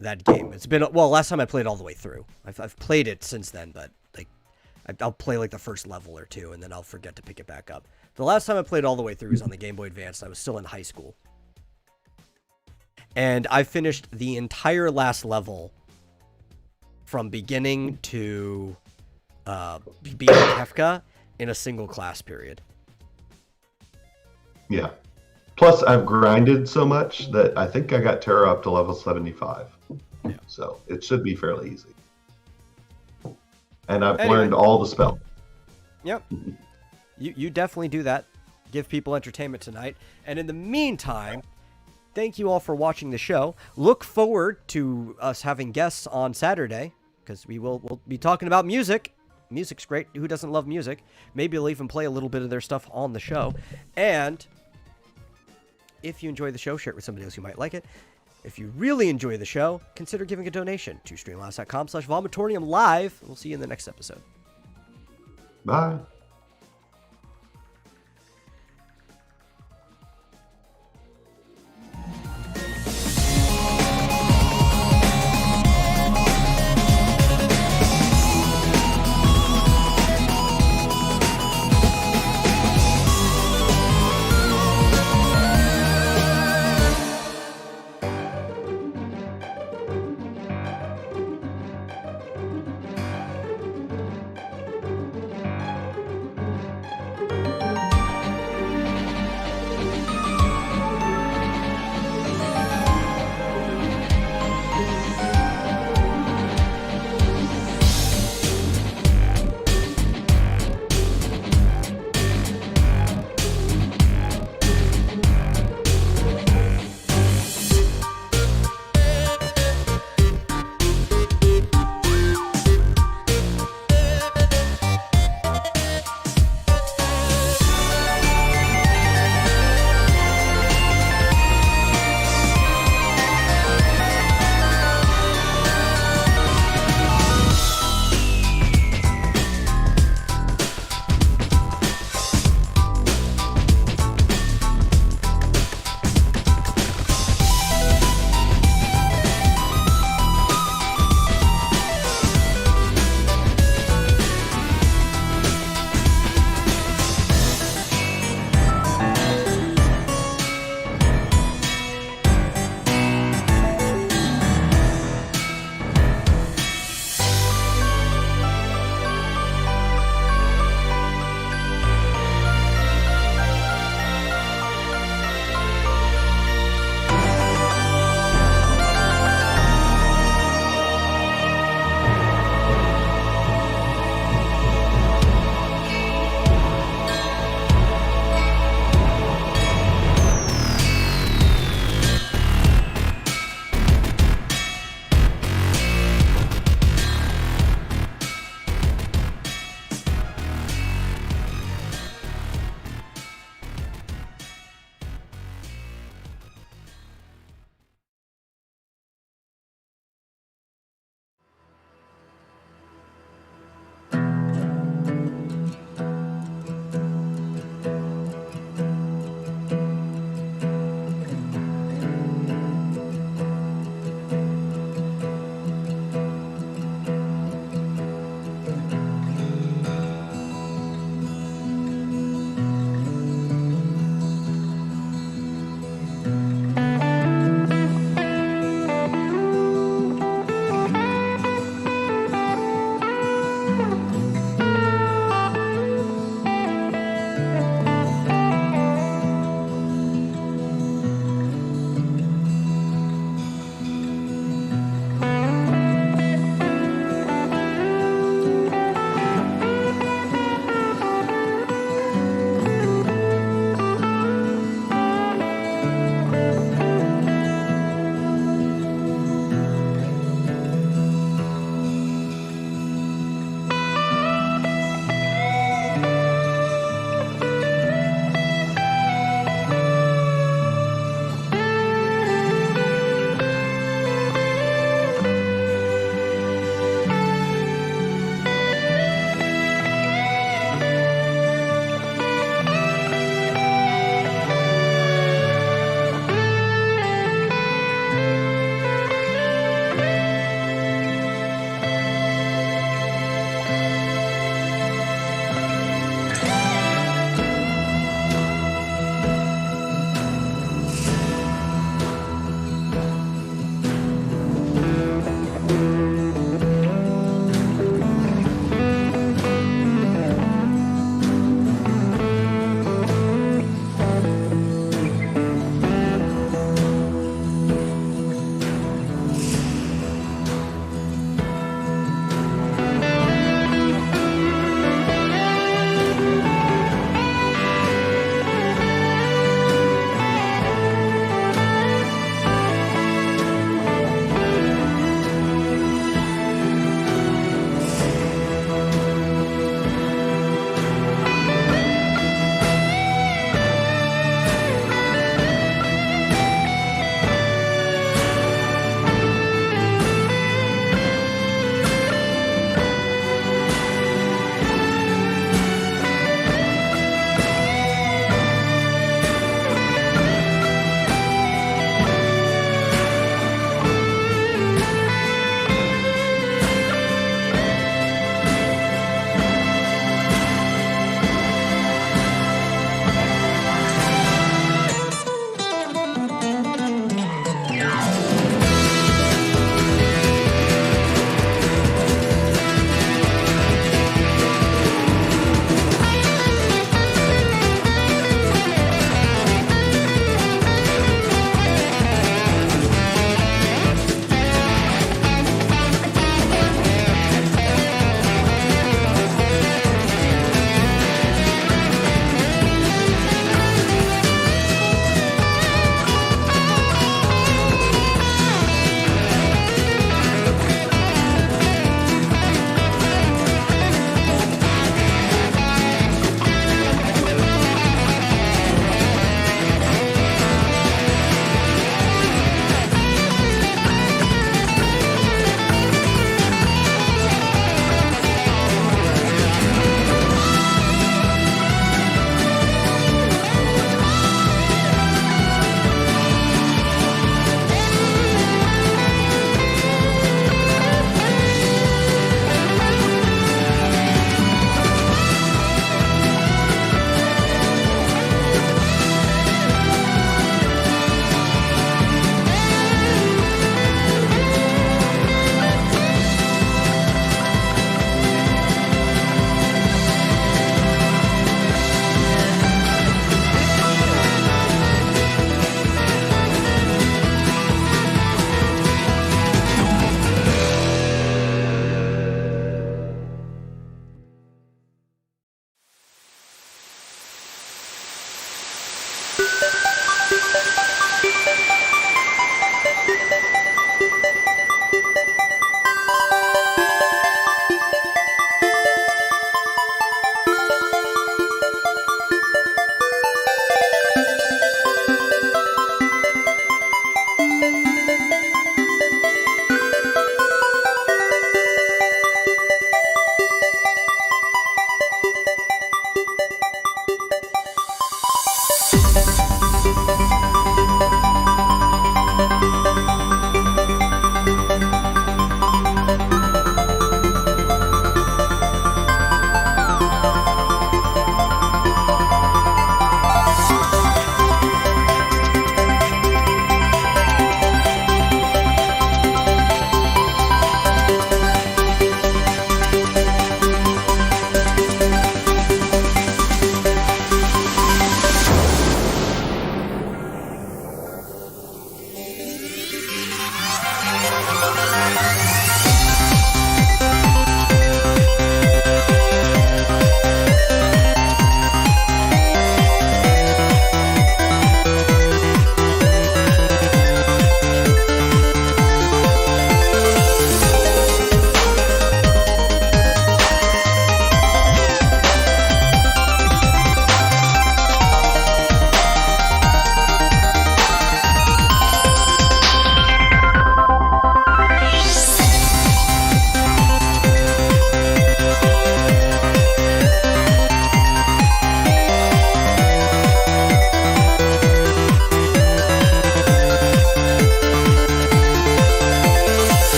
that game, last time I played all the way through. I've played it since then, but like I'll play like the first level or two, and then I'll forget to pick it back up. The last time I played all the way through was on the Game Boy Advance. I was still in high school. And I finished the entire last level from beginning to being Kefka in a single class period. Yeah. Plus, I've grinded so much that I think I got Terra up to level 75. Yeah. So it should be fairly easy. And I've learned all the spells. Yep. You definitely do that. Give people entertainment tonight. And in the meantime, thank you all for watching the show. Look forward to us having guests on Saturday, because we'll be talking about music. Music's great. Who doesn't love music? Maybe we'll even play a little bit of their stuff on the show. And if you enjoy the show, share it with somebody else who might like it. If you really enjoy the show, consider giving a donation to streamlabs.com/Vomitorium live. We'll see you in the next episode. Bye.